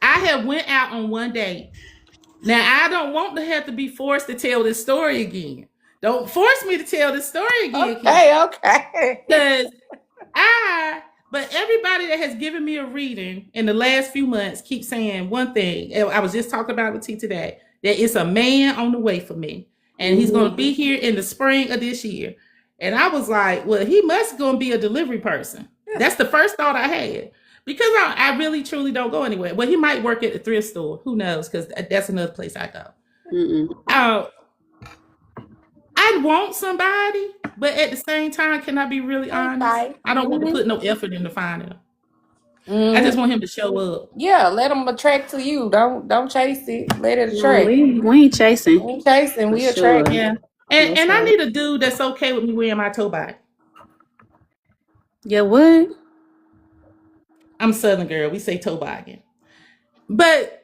I have went out on one date. Now I don't want to have to be forced to tell this story again. Don't force me to tell this story again, Okay. because but everybody that has given me a reading in the last few months keeps saying one thing. I was just talking about it with T today, that it's a man on the way for me. And he's going to be here in the spring of this year. And I was like, well, he must going to be a delivery person. That's the first thought I had. Because I really, truly don't go anywhere. Well, he might work at the thrift store. Who knows? Because that's another place I go. I want somebody, but at the same time, can I be really honest? I don't want to put no effort into finding him. I just want him to show up. Yeah, let them attract to you. Don't chase it. Let it No, attract. we ain't chasing. We ain't chasing. We For attract. sure. Yeah. That's And I right. need a dude that's okay with me wearing my toe bag. Yeah, what? I'm a Southern girl. We say toe bagging. But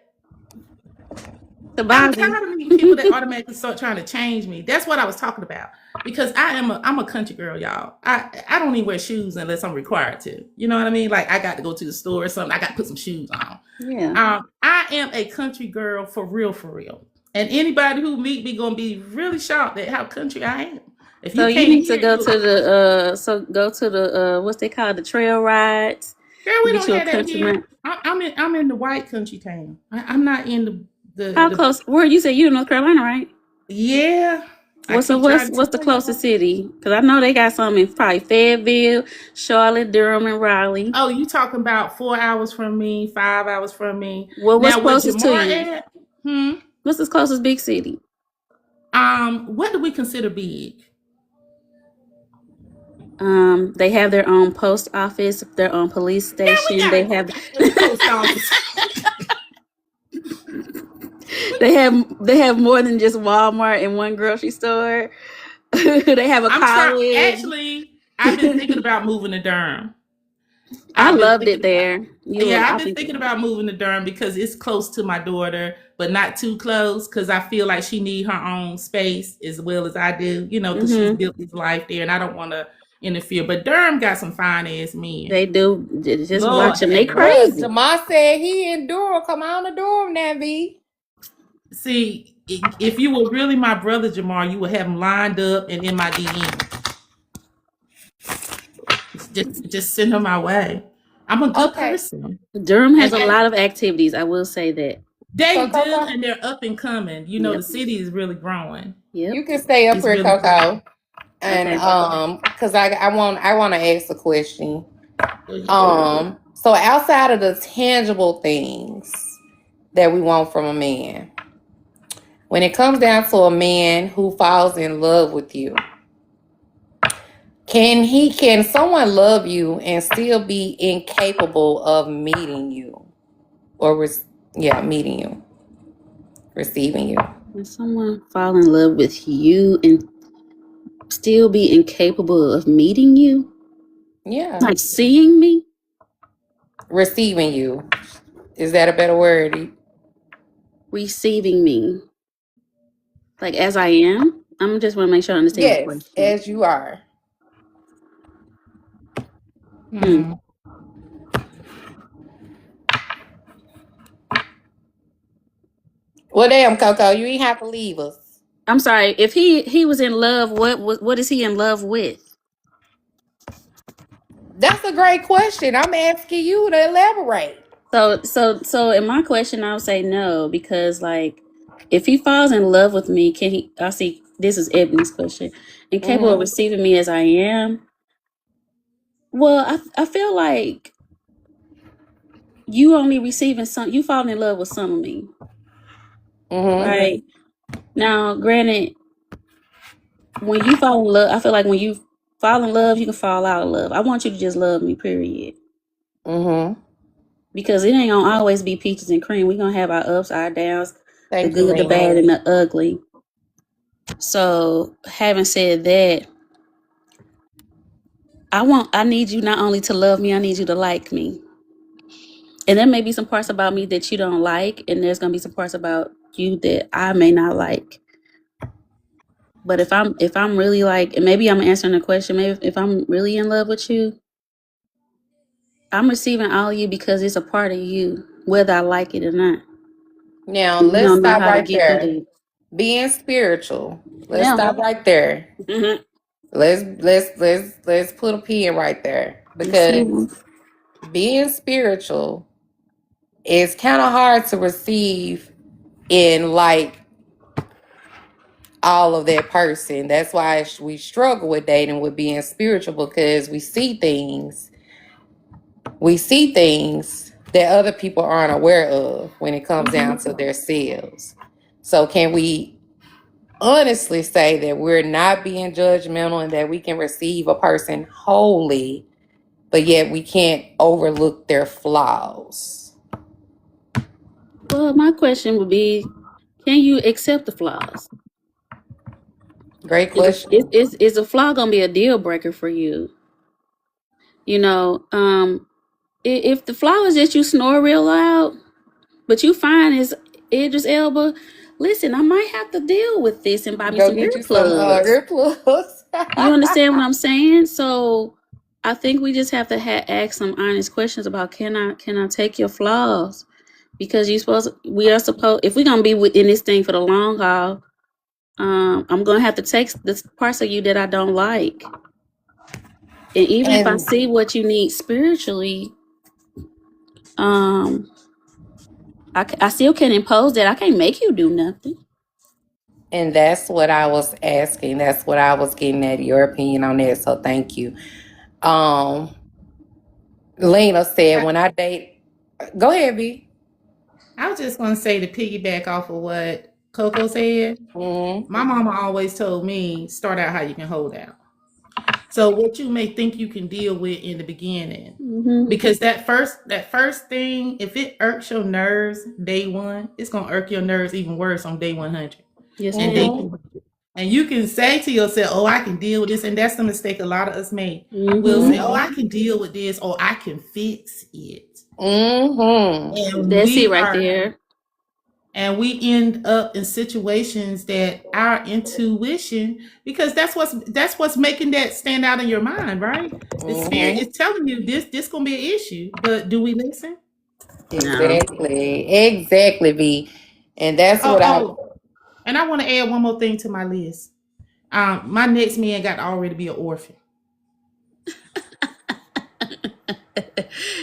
I'm Toboggan. tired of meeting people that automatically start trying to change me. That's what I was talking about. Because I'm a country girl, y'all. I don't even wear shoes unless I'm required to. You know what I mean? Like I got to go to the store or something. I got to put some shoes on. Yeah. I am a country girl for real, for real. And anybody who meet me gonna be really shocked at how country I am. If So you you can't need to hear go it, to the what's they call the trail rides. girl, we Get don't you a have that here. countryman. I'm in the white country town. I'm not in How the close? Where you say you in North Carolina, right? yeah. I What's keep trying to the tell y'all. closest city? Because I know they got some in probably Fayetteville, Charlotte, Durham, and Raleigh. Oh, you talking about 4 hours from me, 5 hours from me. Well, what's Now, where closest to Jamar you? at? Hmm. What's the closest big city? What do we consider big? They have their own post office, their own police Yeah, we station. got a They have post office. they have more than just Walmart and one grocery store. They have a I'm trying. college. Actually, I've been thinking about moving to Durham. I I've been loved it thinking about. there. Yeah, I've I been think thinking about moving to Durham because it's close to my daughter, but not too close because I feel like she need her own space as well as I do. You know, because she's built this life there, and I don't want to interfere. But Durham got some fine ass men. they do. Just Lord watch them. They have mercy. crazy. Jamar said he in Durham. Come on to Durham now, V. See, if you were really my brother, Jamar, you would have him lined up and in my DM. Just send him my way. I'm a good person. Durham has And a lot of activities. I will say that. they So, do, Coco, and they're up and coming. You know, Yep. the city is really growing. Yep. you can stay up It's here, really Coco, growing. and Okay. because I want to ask a question. There you go. So outside of the tangible things that we want from a man, when it comes down to a man who falls in love with you, can someone love you and still be incapable of meeting you or meeting you, receiving you? When someone fall in love with you and still be incapable of meeting you, Yeah, like seeing me, receiving you. Is that a better word? receiving me, like as I am. I'm just want to make sure I understand your Yes, question. as you are. Hmm. Well, damn, Coco, you ain't have to leave us. I'm sorry. If he was in love, what is he in love with? That's a great question. I'm asking you to elaborate. So in my question, I would say no, because like if he falls in love with me, can he? I see. This is Ebony's question. Incapable of receiving me as I am. Well, I feel like you only receiving some. You falling in love with some of me, right? Now, granted, when you fall in love, I feel like when you fall in love, you can fall out of love. I want you to just love me, period. Mm-hmm. Because it ain't gonna always be peaches and cream. We're gonna have our ups, our downs, the Thank you, good, the Lena. bad, and the ugly. So having said that, I need you not only to love me, I need you to like me. And there may be some parts about me that you don't like, and there's gonna be some parts about you that I may not like. But if I'm really like, and maybe I'm answering the question, maybe if I'm really in love with you, I'm receiving all of you because it's a part of you, whether I like it or not. Now And we let's don't know stop how to right get through there. that. Being spiritual. Let's Yeah. stop right there. Mm-hmm. Let's put a pin right there, Yes, because ma'am. being spiritual is kind of hard to receive in like all of that person. That's why we struggle with dating with being spiritual, because we see things that other people aren't aware of when it comes down to their selves. So can we honestly say that we're not being judgmental and that we can receive a person wholly, but yet we can't overlook their flaws? Well, my question would be, can you accept the flaws? Great question. Is a flaw gonna be a deal breaker for you? You know, if the flaw is that you snore real loud, but you find is Idris Elba, listen, I might have to deal with this and buy me Go some get you some earplugs. earplugs. You understand what I'm saying? So I think we just have to ask some honest questions about can I take your flaws? Because we are supposed, if we're gonna be within this thing for the long haul, I'm gonna have to take the parts of you that I don't like. And even if I and see what you need spiritually, um, I still can't impose that. I can't make you do nothing. and that's what I was asking. That's what I was getting at, your opinion on that. So thank you. Um, Lena said, when I date, go ahead, B. I was just going to say, to piggyback off of what Coco said, Mm-hmm. my mama always told me, start out how you can hold out. So what you may think you can deal with in the beginning, Mm-hmm. because that first thing, if it irks your nerves day one, it's gonna irk your nerves even worse on day 100 Yes, and day ma'am. 200. And you can say to yourself, "Oh, I can deal with this," and that's the mistake a lot of us make. We'll say, "Oh, Mm-hmm. I can deal with this," or "I can fix it," Mm-hmm. and That's it right there. we end up in situations that our intuition, because that's what's making that stand out in your mind, right? The spirit Mm-hmm. is telling you this gonna be an issue, but do we listen? No. Exactly, B. And that's Oh, what I. and I want to add one more thing to my list. My next man got to already be an orphan.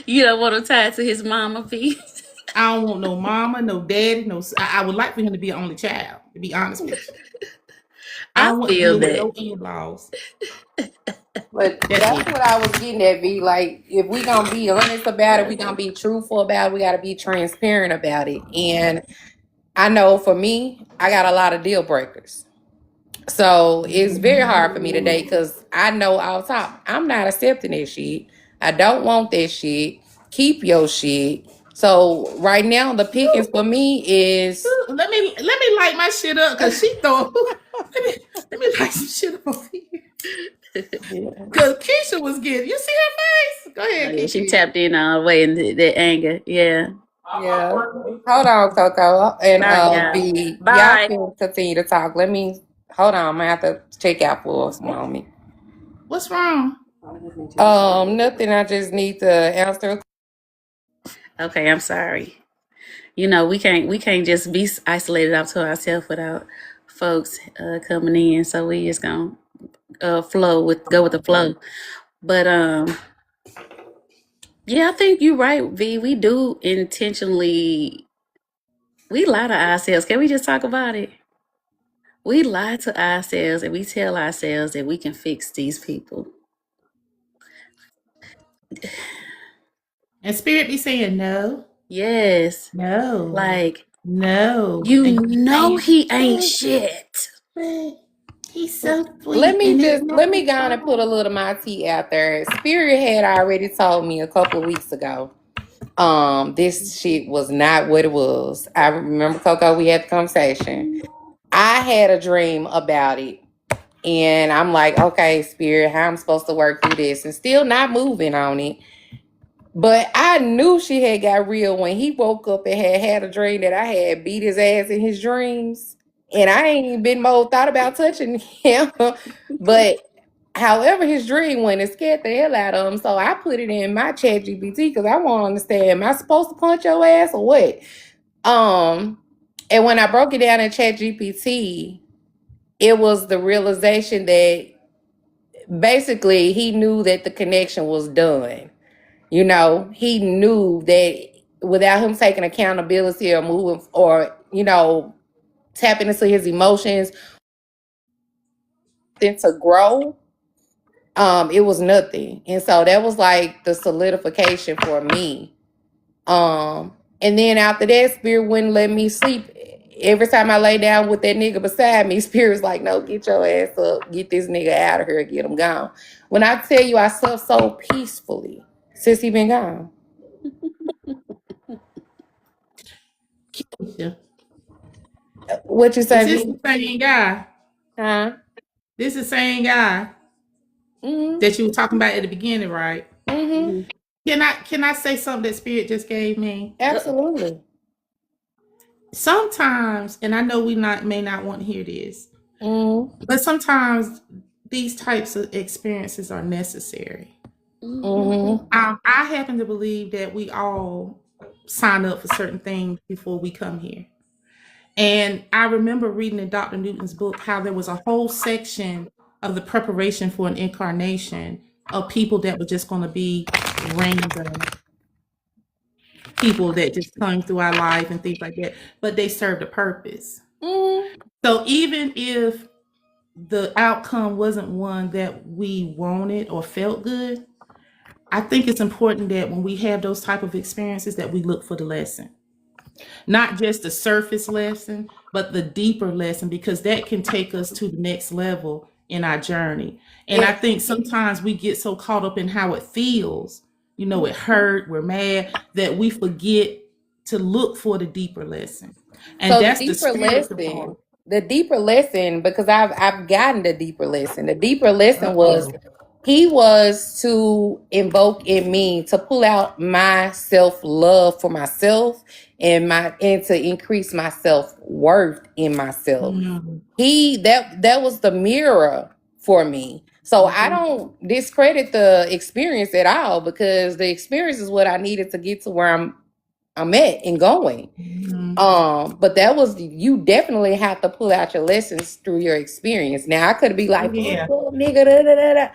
You don't want to tie it to his mama, P. I don't want no mama, no daddy, no. I would like for him to be an only child. To be honest with you, I I don't want to feel deal with that. no in-laws. But That's that's it. what I was getting at, B. Like, if we gonna be honest about it, we gonna be truthful about it, we gotta be transparent about it. And I know for me, I got a lot of deal breakers. So it's very hard for me today, because I know off top, I'm not accepting this shit. I don't want this shit. Keep your shit. So right now, the pickings for me is Let me light my shit up because she thought. let me light some shit up over here. yeah. Because Keisha was getting. You see her face? Go Oh ahead, yeah, she Keisha. tapped in all the way in that anger. Yeah. Yeah. Hold on, Coco and All right, y'all. B. Y'all Bye. can continue to talk. Let me hold on. I'm gonna have to check out for a moment. What's wrong? Nothing. I just need to answer. Okay, I'm sorry. You know, we can't just be isolated out to ourselves without folks coming in. So we just gonna go with the flow. But yeah, I think you're right, V. We do intentionally we lie to ourselves. Can we just talk about it? We lie to ourselves and we tell ourselves that we can fix these people. And Spirit be saying no, Yes. no, Like no, you and you know saying, he ain't shit. but He's so sweet. Let me and go on and put a little my tea out there. Spirit had already told me a couple of weeks ago. This shit was not what it was. I remember, Coco, we had the conversation. I had a dream about it. And I'm like, okay, Spirit, how I'm supposed to work through this, and still not moving on it. But I knew she had got real when he woke up and had a dream that I had beat his ass in his dreams. And I ain't even been more thought about touching him. But however his dream went, it scared the hell out of him. So I put it in my chat GPT because I want to understand, am I supposed to punch your ass or what? And when I broke it down in chat GPT, it was the realization that basically he knew that the connection was done. You know, he knew that without him taking accountability or moving or, tapping into his emotions then to grow, it was nothing. And so that was like the solidification for me. And then after that, Spirit wouldn't let me sleep. Every time I lay down with that nigga beside me, Spirit's like, no, get your ass up, get this nigga out of here, get him gone. When I tell you I slept so peacefully since he been gone. Keisha, What you is say, this V? the same guy? Huh? This is the same guy Mm-hmm. that you were talking about at the beginning, right? Mm-hmm. Can I say something that Spirit just gave me? Absolutely. Sometimes, and I know we may not want to hear this, but sometimes these types of experiences are necessary. Mm-hmm. I happen to believe that we all sign up for certain things before we come here. And I remember reading in Dr. Newton's book how there was a whole section of the preparation for an incarnation of people that were just going to be random people that just come through our life and things like that, but they served a purpose. Mm-hmm. So even if the outcome wasn't one that we wanted or felt good, I think it's important that when we have those type of experiences that we look for the lesson. Not just the surface lesson, but the deeper lesson, because that can take us to the next level in our journey. And I think sometimes we get so caught up in how it feels, it hurt, we're mad, that we forget to look for the deeper lesson. And So that's the spiritual part. the deeper lesson, because I've gotten the deeper lesson. The deeper lesson was Uh-oh. he was to invoke in me to pull out my self-love for myself and to increase my self-worth in myself. Mm. That was the mirror for me. So I don't discredit the experience at all, because the experience is what I needed to get to where I'm at and going. But that was, you definitely have to pull out your lessons through your experience. Now I could be like, Yeah. "Fuck, nigga, da, da, da, da."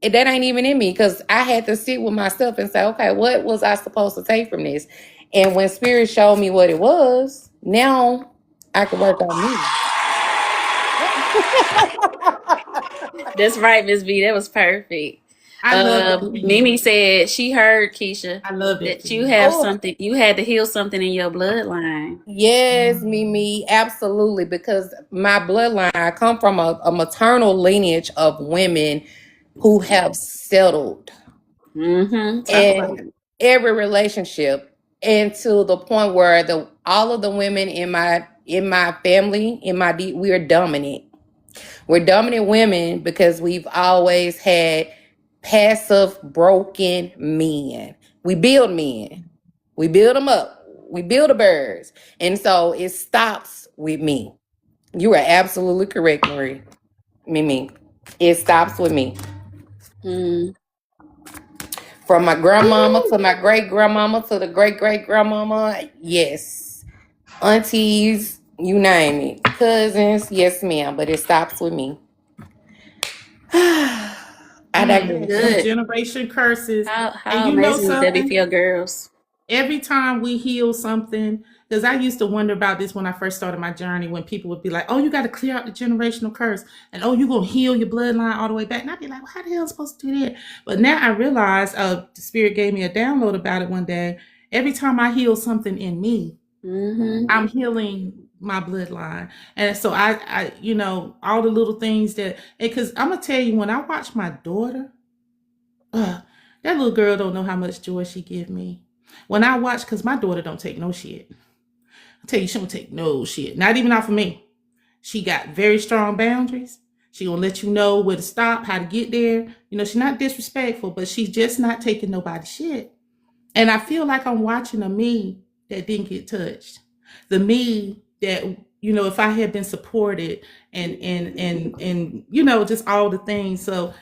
And that ain't even in me, because I had to sit with myself and say, okay, what was I supposed to take from this? And when Spirit showed me what it was, now I can work on me. That's right, Miss B. That was perfect. I love that for you. Mimi said she heard, Keisha, I love it that for you you. have Oh, something, you had to heal something in your bloodline. yes, Mimi, absolutely. Because my bloodline, I come from a maternal lineage of women who have settled Talk about in every relationship, and to the point where all of the women in my family, we are dominant. We're dominant women because we've always had passive, broken men. We build men. We build them up. We build the birds. And so it stops with me. You are absolutely correct, Marie. Mimi. It stops with me. it. From my grandmama to my great grandmama to the great great grandmama. Yes. Aunties, you name it. Cousins, yes, ma'am. But it stops with me. I digress. Them Good. generation curses. And How you know amazing would that be for something? your girls? Every time we heal something, because I used to wonder about this when I first started my journey, when people would be like, oh, you got to clear out the generational curse, and oh, you're going to heal your bloodline all the way back. And I'd be like, well, how the hell am I supposed to do that? But now I realize, the Spirit gave me a download about it one day. Every time I heal something in me, I'm healing my bloodline. And so I all the little things that, because I'm gonna tell you, when I watch my daughter, that little girl don't know how much joy she give me. When I watch, because my daughter don't take no shit. I tell you, she don't take no shit. Not even off of me. She got very strong boundaries. She gonna let you know where to stop, how to get there. She's not disrespectful, but she's just not taking nobody's shit. And I feel like I'm watching a me that didn't get touched. The me that, if I had been supported and just all the things. So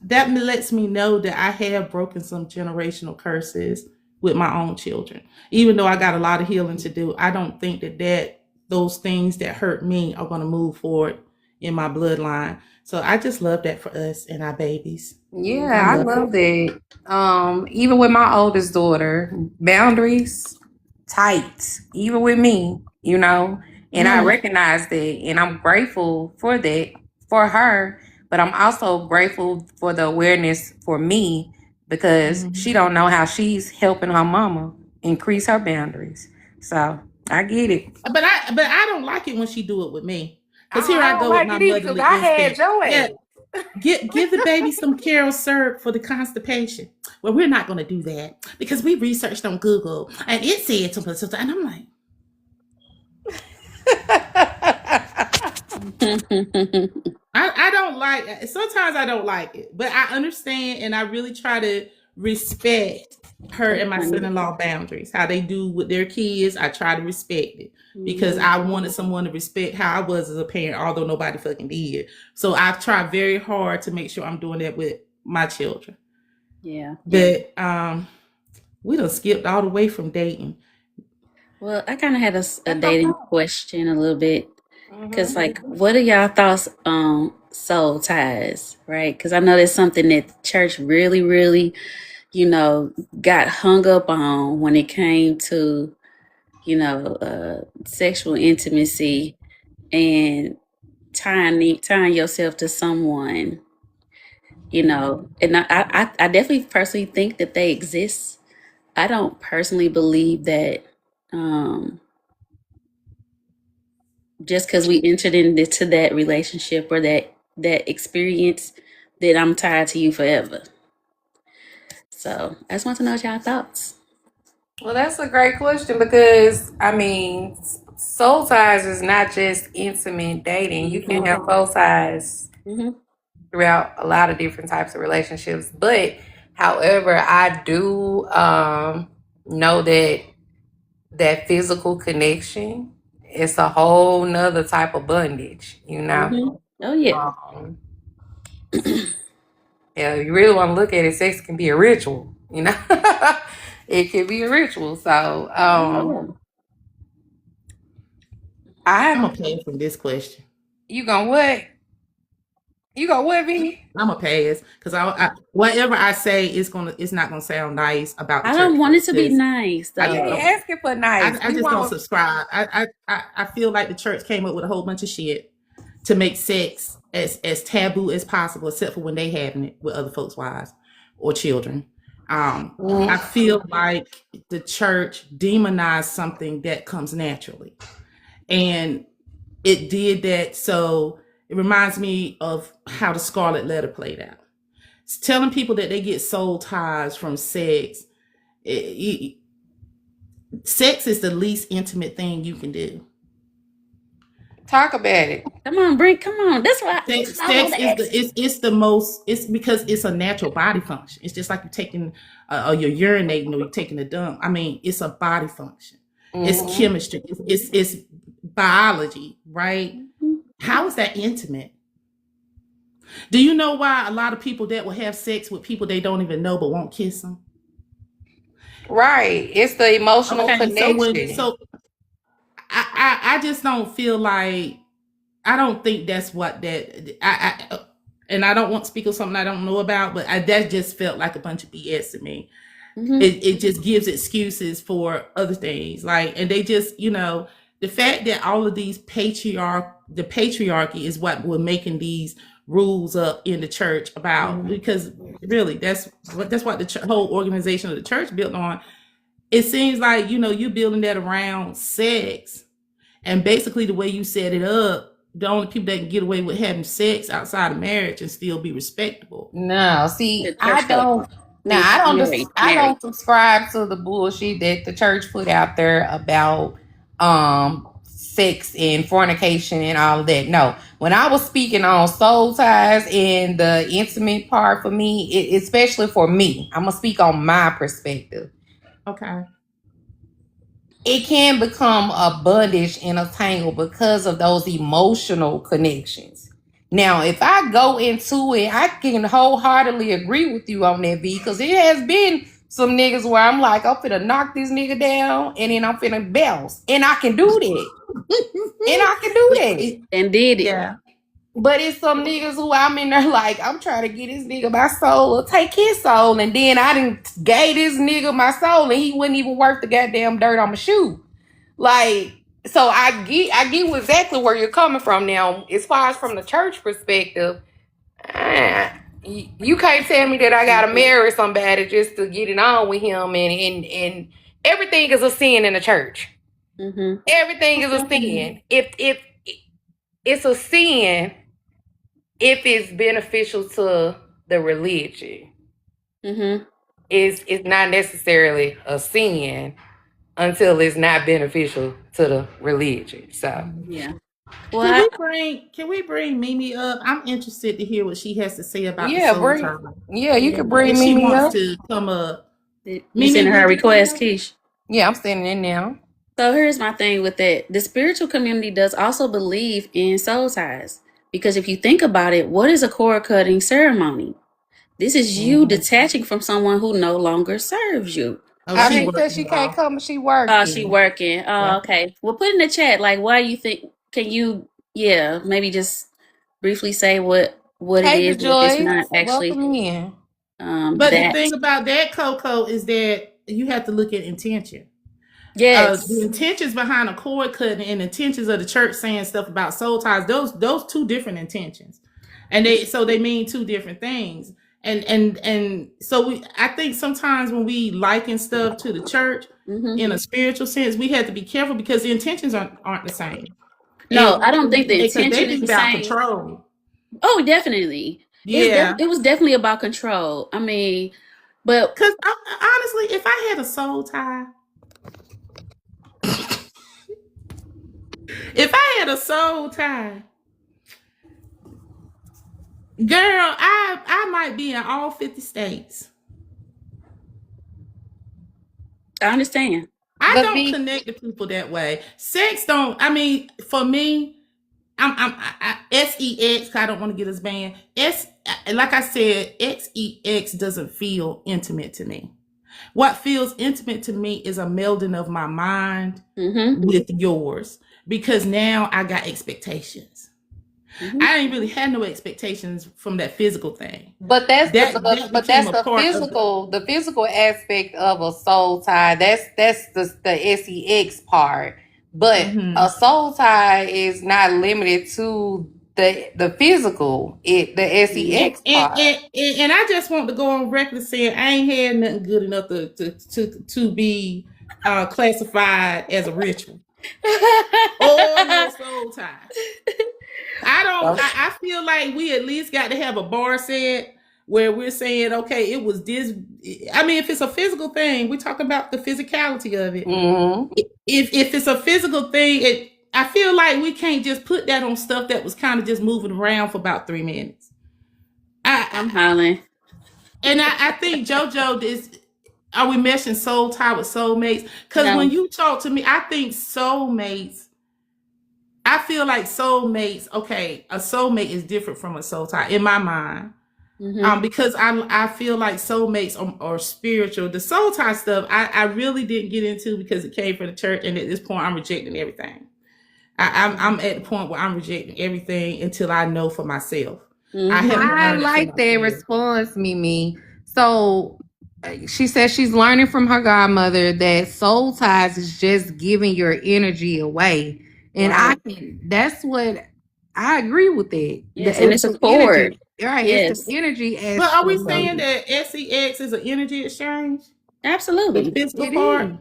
that lets me know that I have broken some generational curses with my own children. Even though I got a lot of healing to do, I don't think that those things that hurt me are going to move forward in my bloodline. So I just love that for us and our babies. Yeah, I love that. Even with my oldest daughter, boundaries tight, even with me, and I recognize that, and I'm grateful for that for her, but I'm also grateful for the awareness for me, because she don't know how she's helping her mama increase her boundaries. So I get it. But I don't like it when she do it with me. Because here I I don't go like with my it either, 'cause motherly I had instinct. your Yeah, ass. give the baby some Carol syrup for the constipation. Well, we're not going to do that because we researched on Google and it said something. And I'm like, I don't like it. Sometimes I don't like it, but I understand and I really try to respect her and my son-in-law boundaries. How they do with their kids, I try to respect it because I wanted someone to respect how I was as a parent, although nobody fucking did. So I try very hard to make sure I'm doing that with my children. Yeah. But we done skipped all the way from dating. Well, I kind of had a dating question a little bit. Because, like, what are y'all thoughts on soul ties, right? Because I know that's something that the church really, really, got hung up on when it came to, sexual intimacy and tying yourself to someone, And I definitely personally think that they exist. I don't personally believe that just because we entered into that relationship or that experience, that I'm tied to you forever. So I just want to know what y'all thoughts. Well, that's a great question, because soul ties is not just intimate dating. You can have soul ties throughout a lot of different types of relationships. But however, I do know that physical connection is a whole nother type of bondage, Oh yeah. Yeah, you really want to look at it, sex can be a ritual, It can be a ritual. So I'm gonna pass from this question. You gonna what? You gonna what, Vinny? I'm gonna pass because I whatever I say it's not gonna sound nice about the I church. don't want it to be nice though. I ain't asking for nice. I just don't subscribe. I feel like the church came up with a whole bunch of shit to make sex as taboo as possible, except for when they having it with other folks' wives or children. I feel like the church demonized something that comes naturally, and it did that. So it reminds me of how the Scarlet Letter played out. It's telling people that they get soul ties from sex. Sex is the least intimate thing you can do. Talk about it. Come on. That's what Sex is the most. It's because it's a natural body function. It's just like you're taking or you're urinating or you're taking a dump. It's a body function. It's chemistry. It's biology, right? How is that intimate? Do you know why a lot of people that will have sex with people they don't even know but won't kiss them? Right. It's the emotional connection. So I just don't feel like, I don't think that's what that and I don't want to speak of something I don't know about, but that just felt like a bunch of BS to me. It just gives excuses for other things, and they just, the fact that all of these the patriarchy is what we're making these rules up in the church about, because really that's what the whole organization of the church built on. It seems like, you're building that around sex, And basically, the way you set it up, the only people that can get away with having sex outside of marriage and still be respectable. No, see, The I church don't. folk Now, think I married. don't subscribe to the bullshit that the church put out there about sex and fornication and all of that. No, when I was speaking on soul ties and the intimate part for me, especially for me, I'm gonna speak on my perspective. Okay. It can become a bondage and a tangle because of those emotional connections. Now, if I go into it, I can wholeheartedly agree with you on that, V, because it has been some niggas where I'm like, I'm finna knock this nigga down and then I'm finna bounce. And I can do that. And I can do that. And did it. Yeah. But it's some niggas who I'm in there like, I'm trying to get this nigga my soul or take his soul. And then I didn't gave this nigga my soul and he wouldn't even worth the goddamn dirt on my shoe. Like, so I get exactly where you're coming from now. As far as from the church perspective, you can't tell me that I gotta marry somebody just to get it on with him and everything is a sin in the church. Mm-hmm. Everything is a sin. If it's a sin if it's beneficial to the religion. Mm-hmm. It's not necessarily a sin until it's not beneficial to the religion. So Yeah. Well, can we bring Mimi up? I'm interested to hear what she has to say about the soul tie. You can bring If she Mimi wants up. to come up. You Mimi, sending her a would you request, come up? Keish? Yeah, I'm standing in now. So here's my thing with that. The spiritual community does also believe in soul ties. Because if you think about it, what is a cord cutting ceremony? This is you detaching from someone who no longer serves you. Oh, I she think that she working, can't y'all. come, she working. Oh, she working. Oh, Yeah. okay. Well, put in the chat, like, why you think, can you, maybe just briefly say what it Hey, is, if it's Joyce, not actually welcome in. But the that. thing about that, Coco, is that you have to look at intention. Yes. The intentions behind a cord cutting and intentions of the church saying stuff about soul ties, those two different intentions. And they mean two different things. And so I think sometimes when we liken stuff to the church in a spiritual sense, we have to be careful because the intentions aren't the same. No, And I don't think the because intention they is be the about same. control. Oh, definitely. Yeah. It was definitely about control. I mean, but Because honestly, if I had a soul tie, girl, I might be in all 50 states. I understand. I don't connect to people that way. Sex don't. I mean, for me, I'm sex. I don't want to get us banned. Like I said, sex doesn't feel intimate to me. What feels intimate to me is a melding of my mind with yours, because now I got expectations. I didn't really have no expectations from that physical thing. But that's the physical aspect of a soul tie. That's the sex part. But a soul tie is not limited to the physical, the sex part. And I just want to go on record saying I ain't had nothing good enough to be classified as a ritual or no soul tie. I feel like we at least got to have a bar set where we're saying, okay, it was this. I mean, if it's a physical thing, we talk about the physicality of it. If it's a physical thing, I feel like we can't just put that on stuff that was kind of just moving around for about 3 minutes. I'm hollering. And I think JoJo are we meshing soul tie with soulmates? Because when you talk to me, I think soulmates. I feel like soulmates. Okay, a soulmate is different from a soul tie in my mind. Because I feel like soulmates are spiritual. The soul tie stuff I really didn't get into because it came from the church, and at this point I'm rejecting everything. I'm at the point where I'm rejecting everything until I know for myself. I like that response, Mimi. So she says she's learning from her godmother that soul ties is just giving your energy away. And that's what I agree with it. Yes, and it's a cord. Right, yes. It's the energy aspect. But are we saying that sex is an energy exchange? Absolutely. The physical part?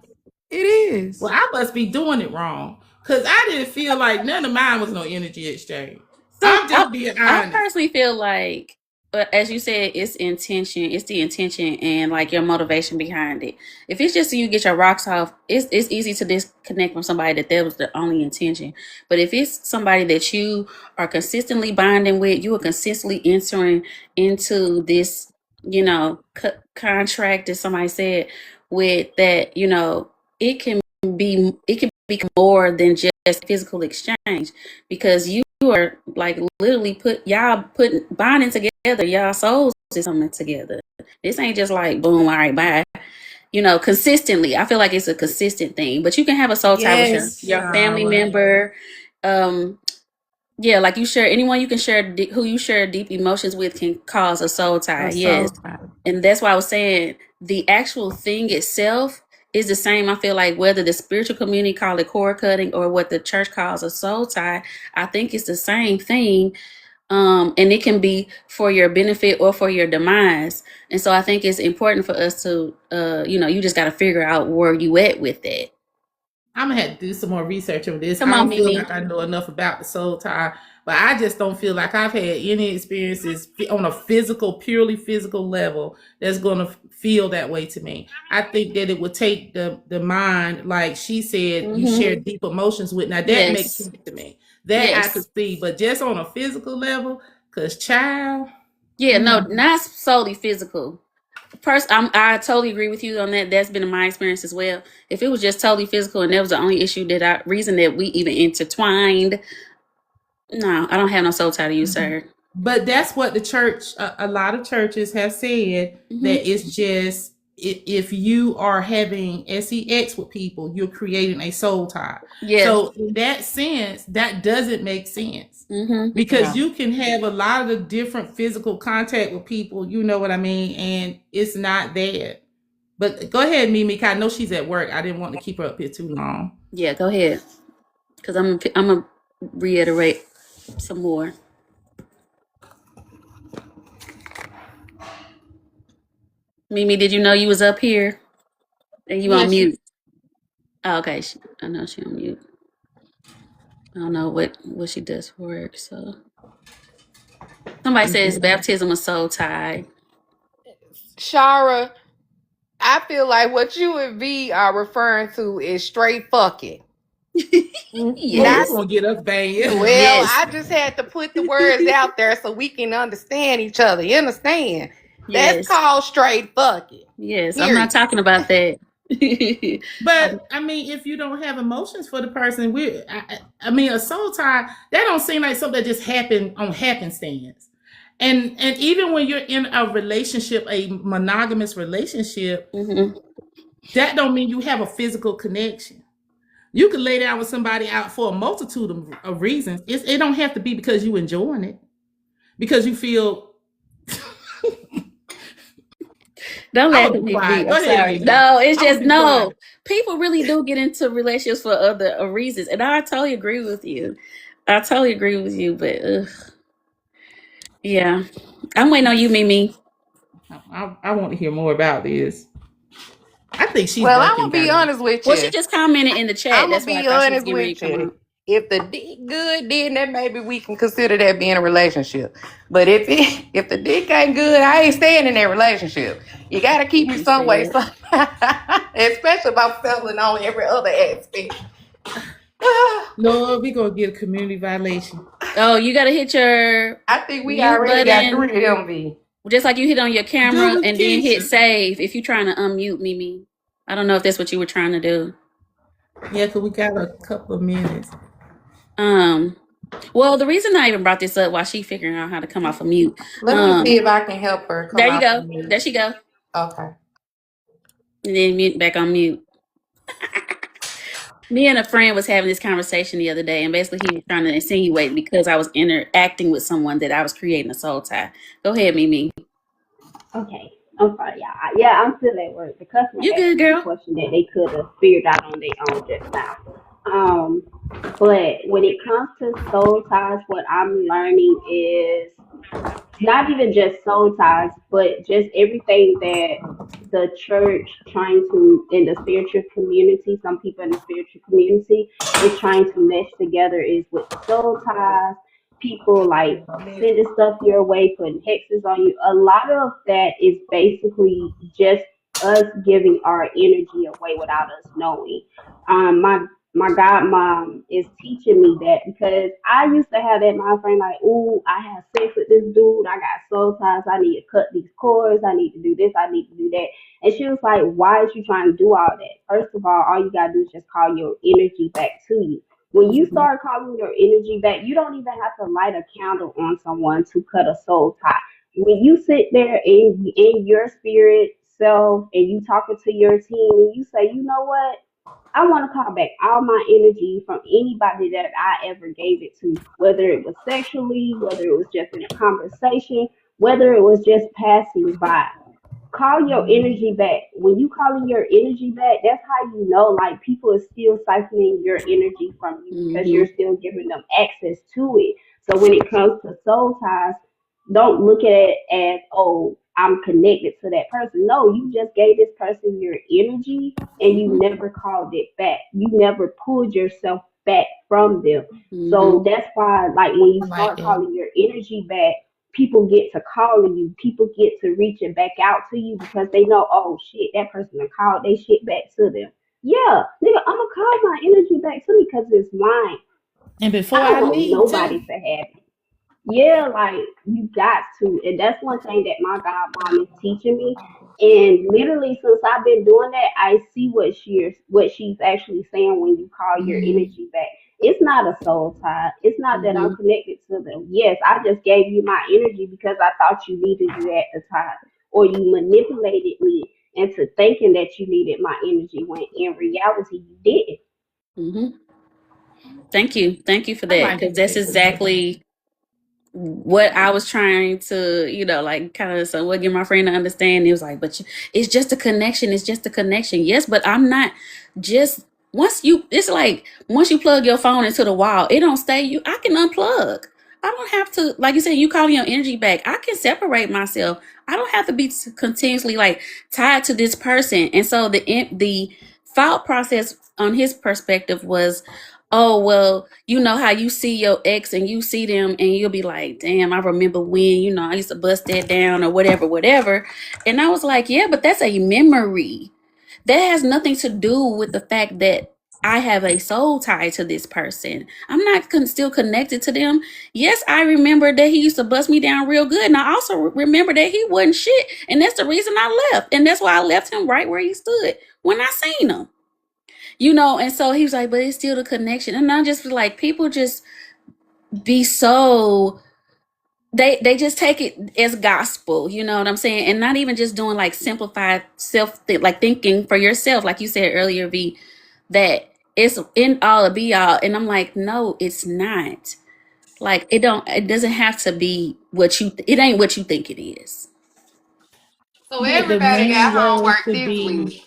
It is. Well, I must be doing it wrong. Because I didn't feel like none of mine was no energy exchange. So I'm just being I honest. personally feel like, as you said, it's intention. It's the intention and like your motivation behind it. If it's just so you get your rocks off, it's easy to disconnect from somebody that was the only intention. But if it's somebody that you are consistently bonding with, you are consistently entering into this, contract, as somebody said, with that, it can be more than just physical exchange, because you are like literally putting bonding together, y'all souls is something together. This ain't just like boom, all right, bye. Consistently. I feel like it's a consistent thing. But you can have a soul tie with Yes, your family Shara. member. Yeah, like you share anyone you can share who you share deep emotions with can cause a soul tie. A Yes. soul tie. And that's why I was saying the actual thing itself is the same. I feel like whether the spiritual community call it cord cutting or what the church calls a soul tie, I think it's the same thing. And it can be for your benefit or for your demise. And so I think it's important for us to, you just got to figure out where you at with that. I'm gonna have to do some more research on this. Come I on, don't feel Mimi. like I know enough about the soul tie, but I just don't feel like I've had any experiences on a purely physical level that's gonna feel that way to me. I think that it would take the mind, like she said, you share deep emotions with. Now that makes Yes. sense to me. That I could Yes. see, but just on a physical level, cause child, Yeah, no, not solely physical. I totally agree with you on that. That's been my experience as well. If it was just totally physical and that was the only reason that we even intertwined, no, I don't have no soul tie to you, sir. But that's what the church, a lot of churches have said, that it's just if you are having sex with people, you're creating a soul tie. Yeah. So in that sense, that doesn't make sense, because you can have a lot of the different physical contact with people, you know what I mean, and it's not there. But go ahead, Mimi. I know she's at work. I didn't want to keep her up here too long. Yeah, go ahead. Because I'm gonna reiterate some more. Mimi, did you know you was up here and you on mute? Oh, okay, I know she on mute. I don't know what she does for work. So somebody says baptism of soul tie. Shara, I feel like what you and V are referring to is straight fucking. Yes. We're gonna get us banned. Well, Yes. I just had to put the words out there so we can understand each other. You understand? Yes. That's called straight fucking. Yes, Period. I'm not talking about that. But I mean, if you don't have emotions for the person, I mean, a soul tie, that don't seem like something that just happened on happenstance. And even when you're in a relationship, a monogamous relationship, that don't mean you have a physical connection. You could lay down with somebody out for a multitude of reasons. It don't have to be because you enjoying it, because you feel. Don't laugh at me. I'm sorry. No, it's just no. People really do get into relationships for other reasons, and I totally agree with you. But yeah, I'm waiting on you, Mimi. I want to hear more about this. I think she's. Well, I'm gonna be honest with you. Well, she just commented in the chat. I'm gonna be honest with you. If the dick good, then maybe we can consider that being a relationship. But if the dick ain't good, I ain't staying in that relationship. You gotta keep me some way, especially if I'm failing on every other aspect. Lord, we gonna get a community violation. Oh, you gotta hit your. I think we already got 3 of them. V. Just like you hit on your camera and then hit save if you're trying to unmute Mimi. I don't know if that's what you were trying to do. Yeah, because we got a couple of minutes. Well, the reason I even brought this up while she figuring out how to come off of mute. Let me see if I can help her. There you go. There she go. Okay. And then mute back on mute. Me and a friend was having this conversation the other day, and basically he was trying to insinuate because I was interacting with someone that I was creating a soul tie. Go ahead, Mimi. Okay. I'm sorry, y'all. Yeah, I'm still at work. The customer you good, girl? A question that they could have figured out on their own just now. Um, but when it comes to soul ties, what I'm learning is not even just soul ties, but just everything that the church trying to in the spiritual community, some people in the spiritual community is trying to mesh together is with the soul ties, people like sending stuff your way, putting hexes on you. A lot of that is basically just us giving our energy away without us knowing. My godmom is teaching me that because I used to have that mind frame like, ooh, I have sex with this dude, I got soul ties, I need to cut these cords, I need to do this, I need to do that. And she was like, why is you trying to do all that? First of all you gotta do is just call your energy back to you. When you Mhm. start calling your energy back, you don't even have to light a candle on someone to cut a soul tie. When you sit there in your spirit self and you talking to your team and you say, you know what? I want to call back all my energy from anybody that I ever gave it to, whether it was sexually, whether it was just in a conversation, whether it was just passing by. Call your energy back. When you calling your energy back, that's how you know like people are still siphoning your energy from you because you're Mhm. still giving them access to it. So when it comes to soul ties, don't look at it as, oh, I'm connected to that person. No, you just gave this person your energy and you Mhm. never called it back. You never pulled yourself back from them. So Mhm. that's why, like, when you I like start that. calling your energy back, people get to calling you. People get to reaching back out to you because they know, oh shit, that person done called they shit back to them. Yeah, nigga, I'm gonna call my energy back to me because it's mine. And I before don't I want leave nobody too. to have it. Yeah, like you got to. And that's one thing that my godmom is teaching me. And literally since I've been doing that, I see what she's actually saying when you call your Mhm. energy back. It's not a soul tie. It's not that I'm Mhm. connected to them. Yes, I just gave you my energy because I thought you needed it at the time. Or you manipulated me into thinking that you needed my energy when in reality you didn't. Mhm. Thank you. Thank you for I that. like Because that's that too. exactly what I was trying to, like kind of so what get my friend to understand. It was like, but it's just a connection. It's just a connection. Yes, but I'm not just it's like once you plug your phone into the wall, it don't stay. I can unplug. I don't have to, like you said, you calling your energy back. I can separate myself. I don't have to be continuously like tied to this person. And so the thought process on his perspective was, oh well, you know how you see your ex and you see them and you'll be like, damn, I remember when, I used to bust that down or whatever, whatever. And I was like, yeah, but that's a memory. That has nothing to do with the fact that I have a soul tie to this person. I'm not still connected to them. Yes, I remember that he used to bust me down real good. And I also remember that he wasn't shit. And that's the reason I left. And that's why I left him right where he stood when I seen him. And so he was like, but it's still the connection. And I just feel like people just be so they just take it as gospel, you know what I'm saying? And not even just doing like simplified like thinking for yourself, like you said earlier, V, that it's in all of be all. And I'm like, no, it's not. Like it doesn't have to be it ain't what you think it is. So The everybody main got word homework to this be week.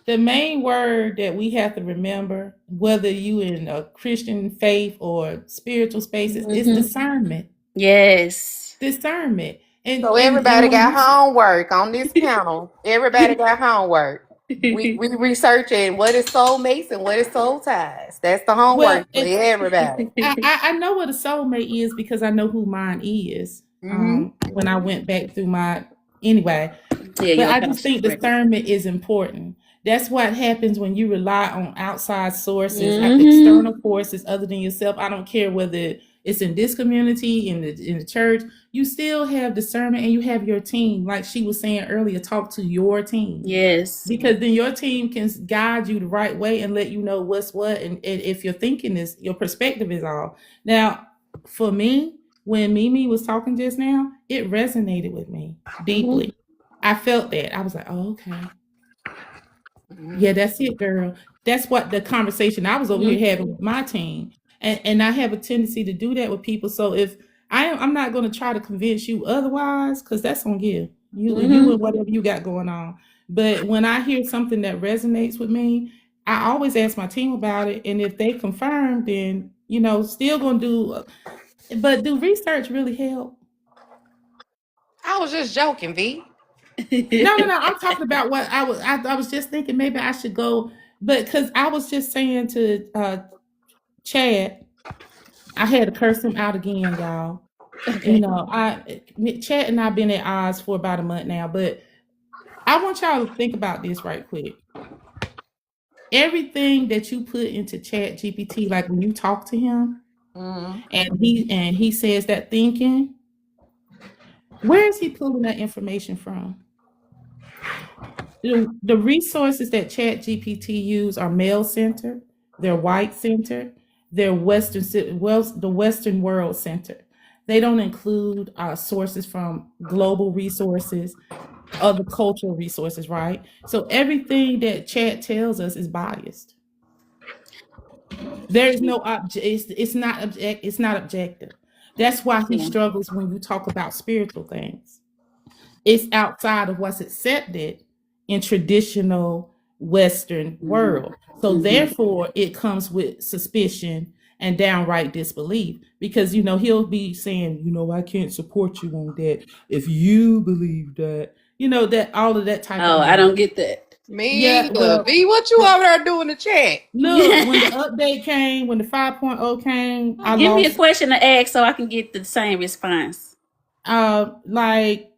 the main word that we have to remember, whether you in a Christian faith or spiritual spaces, is Hmm. discernment. Yes. Discernment. And So and and everybody when got you homework on this panel. Everybody got homework. We researching what is soulmates and what is soul ties. That's the well, homework for everybody. I know what a soulmate is because I know who mine is. Mm-hmm. When I went back through my anyway, Yeah, but you're a I just pastor's think record. discernment is important. That's what happens when you rely on outside sources, Hmm. external forces other than yourself. I don't care whether it's in this community, in the church. You still have discernment, and you have your team. Like she was saying earlier, talk to your team Yes. because then your team can guide you the right way and let you know what's what, and if your thinking is your perspective is all. Now, for me, when Mimi was talking just now, it resonated with me Hmm. deeply. I felt that. I was like, oh, okay. Mm-hmm. Yeah, that's it, girl. That's what the conversation I was over here Hmm. having with my team. And I have a tendency to do that with people. So if I'm not going to try to convince you otherwise, because that's on you Hmm. and whatever you got going on. But when I hear something that resonates with me, I always ask my team about it, and if they confirm, then still gonna do. But do research really help? I was just joking, V. No, no, no. I'm talking about what I was. I was just thinking maybe I should go, but because I was just saying to Chad, I had to curse him out again, y'all. Okay. Chad and I've been at odds for about a month now, but I want y'all to think about this right quick. Everything that you put into Chat GPT, like when you talk to him, Mm-hmm. and he says that thinking, where is he pulling that information from? The resources that Chat GPT use are male centered, they're white centered, they're the Western world centered. They don't include sources from global resources, other cultural resources, right? So everything that Chat tells us is biased. There is no object. It's not objective. That's why he Yeah. struggles when you talk about spiritual things. It's outside of what's accepted in traditional Western world. So Mhm. therefore, it comes with suspicion and downright disbelief because he'll be saying, I can't support you on that if you believe that. That all of that type of Oh, I don't language. get that. Me Yeah, either. well, V, what you well, over there doing in the chat? look, when the update came, when the 5.0 came, I Give me a lost. question to ask so I can get the same response. Like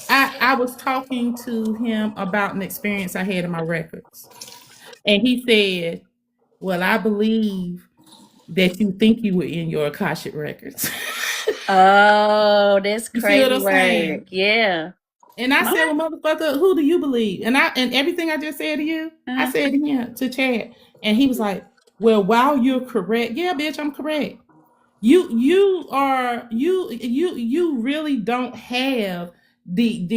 I was talking to him about an experience I had in my records, and he said, "Well, I believe that you think you were in your Akashic records." Oh, that's You see what crazy I'm saying? work. Yeah. And I said, My, "Well, motherfucker, who do you believe?" And everything I just said to you, I uh, said to him to Chad, and he was like, "Well, while you're correct, yeah, bitch, I'm correct. You really don't have the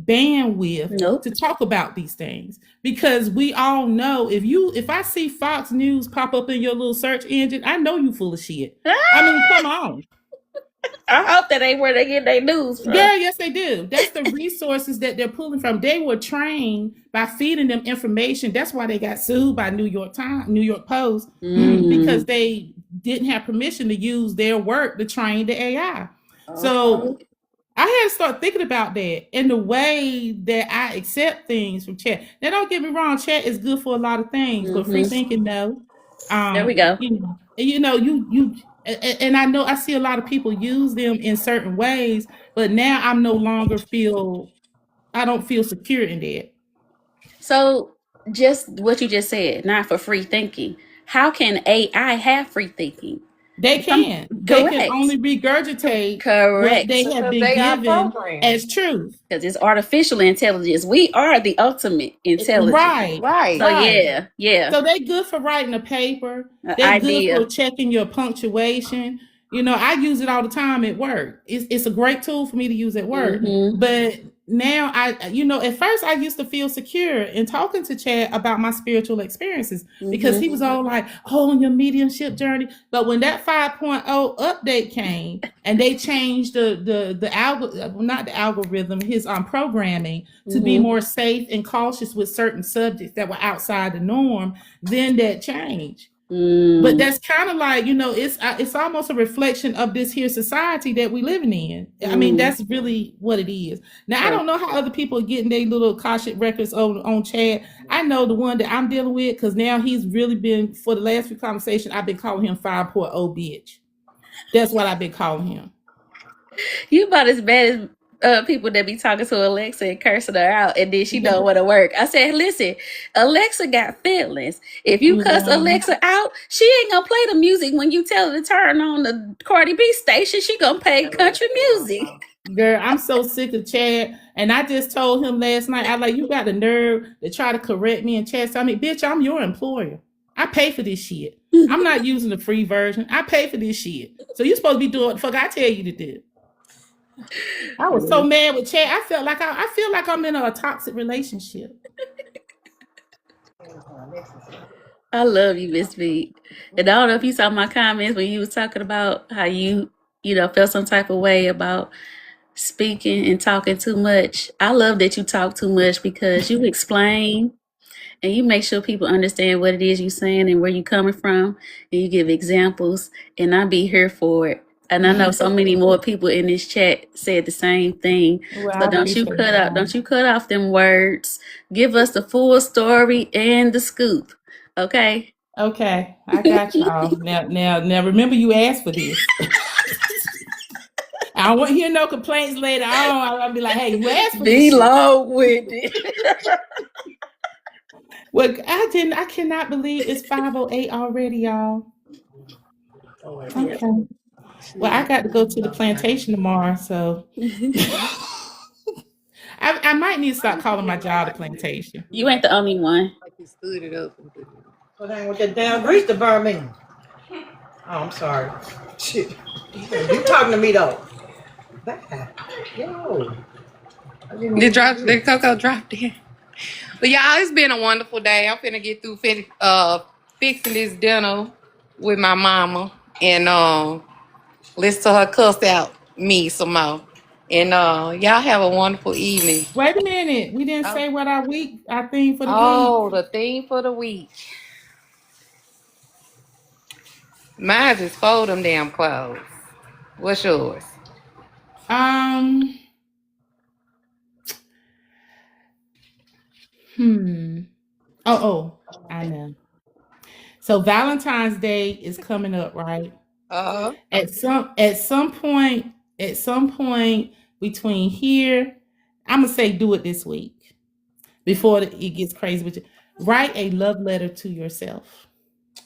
bandwidth nope. to talk about these things because we all know if I see Fox News pop up in your little search engine, I know you full of shit. I mean, come on. I hope that ain't where they get their news from. Girl, yes, they do. That's the resources that they're pulling from. They were trained by feeding them information. That's why they got sued by New York Post, because Mm. they didn't have permission to use their work to train the AI. So Okay. I had to start thinking about that and the way that I accept things from chat. Now, don't get me wrong, chat is good for a lot of things, but free Mm-hmm. thinking, no. There we go. And I know I see a lot of people use them in certain ways, but now I'm no longer I don't feel secure in that. So, just what you just said, not for free thinking. How can AI have free thinking? They Some can. They can correct. only regurgitate what they Correct. have Because been they are given programmed. as truth. Because it's artificial intelligence. We are the ultimate intelligence. Right. Right. So Right. yeah, yeah. So they good for writing a paper. They good for Idea. checking your punctuation. I use it all the time at work. It's a great tool for me to use at work. Mm-hmm. But now at first I used to feel secure in talking to Chad about my spiritual experiences because he Mm-hmm. was all like, "Oh, on your mediumship journey." But when that 5.0 update came and they changed the algorithm, not the algorithm, his programming to be Mm-hmm. more safe and cautious with certain subjects that were outside the norm, then that changed. But Mm. that's kind of like it's almost a reflection of this here society that we living in. I mean, Mm. that's really what it is. Now I Right. don't know how other people are getting their little Akashic records on chat. I know the one that I'm dealing with because now he's really been, for the last few conversations, I've been calling him 5.0 bitch. That's what I've been calling him. You about as bad as people that be talking to Alexa and cursing her out, and then she don't want to work. I said, listen, Alexa got feelings. If you cuss Mhm. Alexa out, she ain't gonna play the music when you tell her to turn on the Cardi B station. She gonna play country music. Girl, I'm so sick of Chad. And I just told him last night, I like, you got the nerve to try to correct me. And Chad said, bitch, I'm your employer. I pay for this shit. I'm not using the free version. I pay for this shit. So you're supposed to be doing what the fuck I tell you to do. I was so mad with Chad. I feel like I'm in a toxic relationship. I love you, Miss B. And I don't know if you saw my comments when you was talking about how you felt some type of way about speaking and talking too much. I love that you talk too much because you explain and you make sure people understand what it is you're saying and where you're coming from, and you give examples, and I be here for it. And I know so many more people in this chat said the same thing. Well, So I appreciate that. don't you cut off them words. Give us the full story and the scoop. Okay? Okay, I got y'all. Now, remember you asked for this. I don't want to hear no complaints later on. I'll be like, hey, you asked for this shit. long-winded. Well, I cannot believe it's 5:08 already, y'all. Okay. Well, I got to go to the plantation tomorrow, so I might need to start calling my job the plantation. You ain't the only one. Like you stood it up. What hang with that damn grease to burn me? Oh, I'm sorry. Shit. You talking to me though? Bad. Yo. The cocoa dropped in. But y'all, it's been a wonderful day. I'm finna get through fixing this dinner with my mama and listen to her cuss out me some more. And y'all have a wonderful evening. Wait a minute. We didn't say what our theme for the week. Oh, the theme for the week. Mine is fold them damn clothes. What's yours? Oh, I know. So Valentine's Day is coming up, right? At some point between here, I'm gonna say do it this week before it gets crazy with you. Write a love letter to yourself.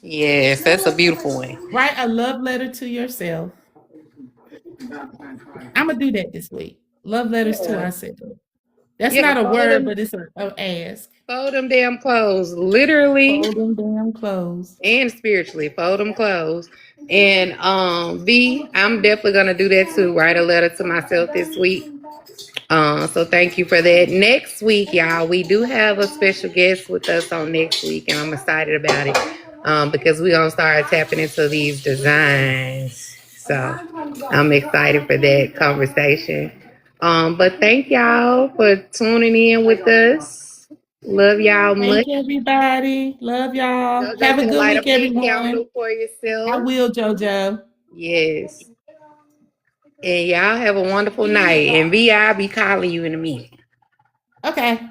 Yes, that's a beautiful one. Write a love letter to yourself. I'm gonna do that this week. Love letters to ourselves. That's not a word, but it's an ask. Fold them damn clothes, literally. Fold them damn clothes. And spiritually, fold them clothes. And V, I'm definitely gonna do that too. Write a letter to myself this week. So thank you for that. Next week, y'all, we do have a special guest with us on next week, and I'm excited about it because we're gonna start tapping into these designs. So I'm excited for that conversation. But thank y'all for tuning in with us. Love y'all much. Thank you, everybody. Love y'all. Have a good week, everyone. For yourself. I will, JoJo. Yes. And y'all have a wonderful night. And V, I'll be calling you in a minute. Okay.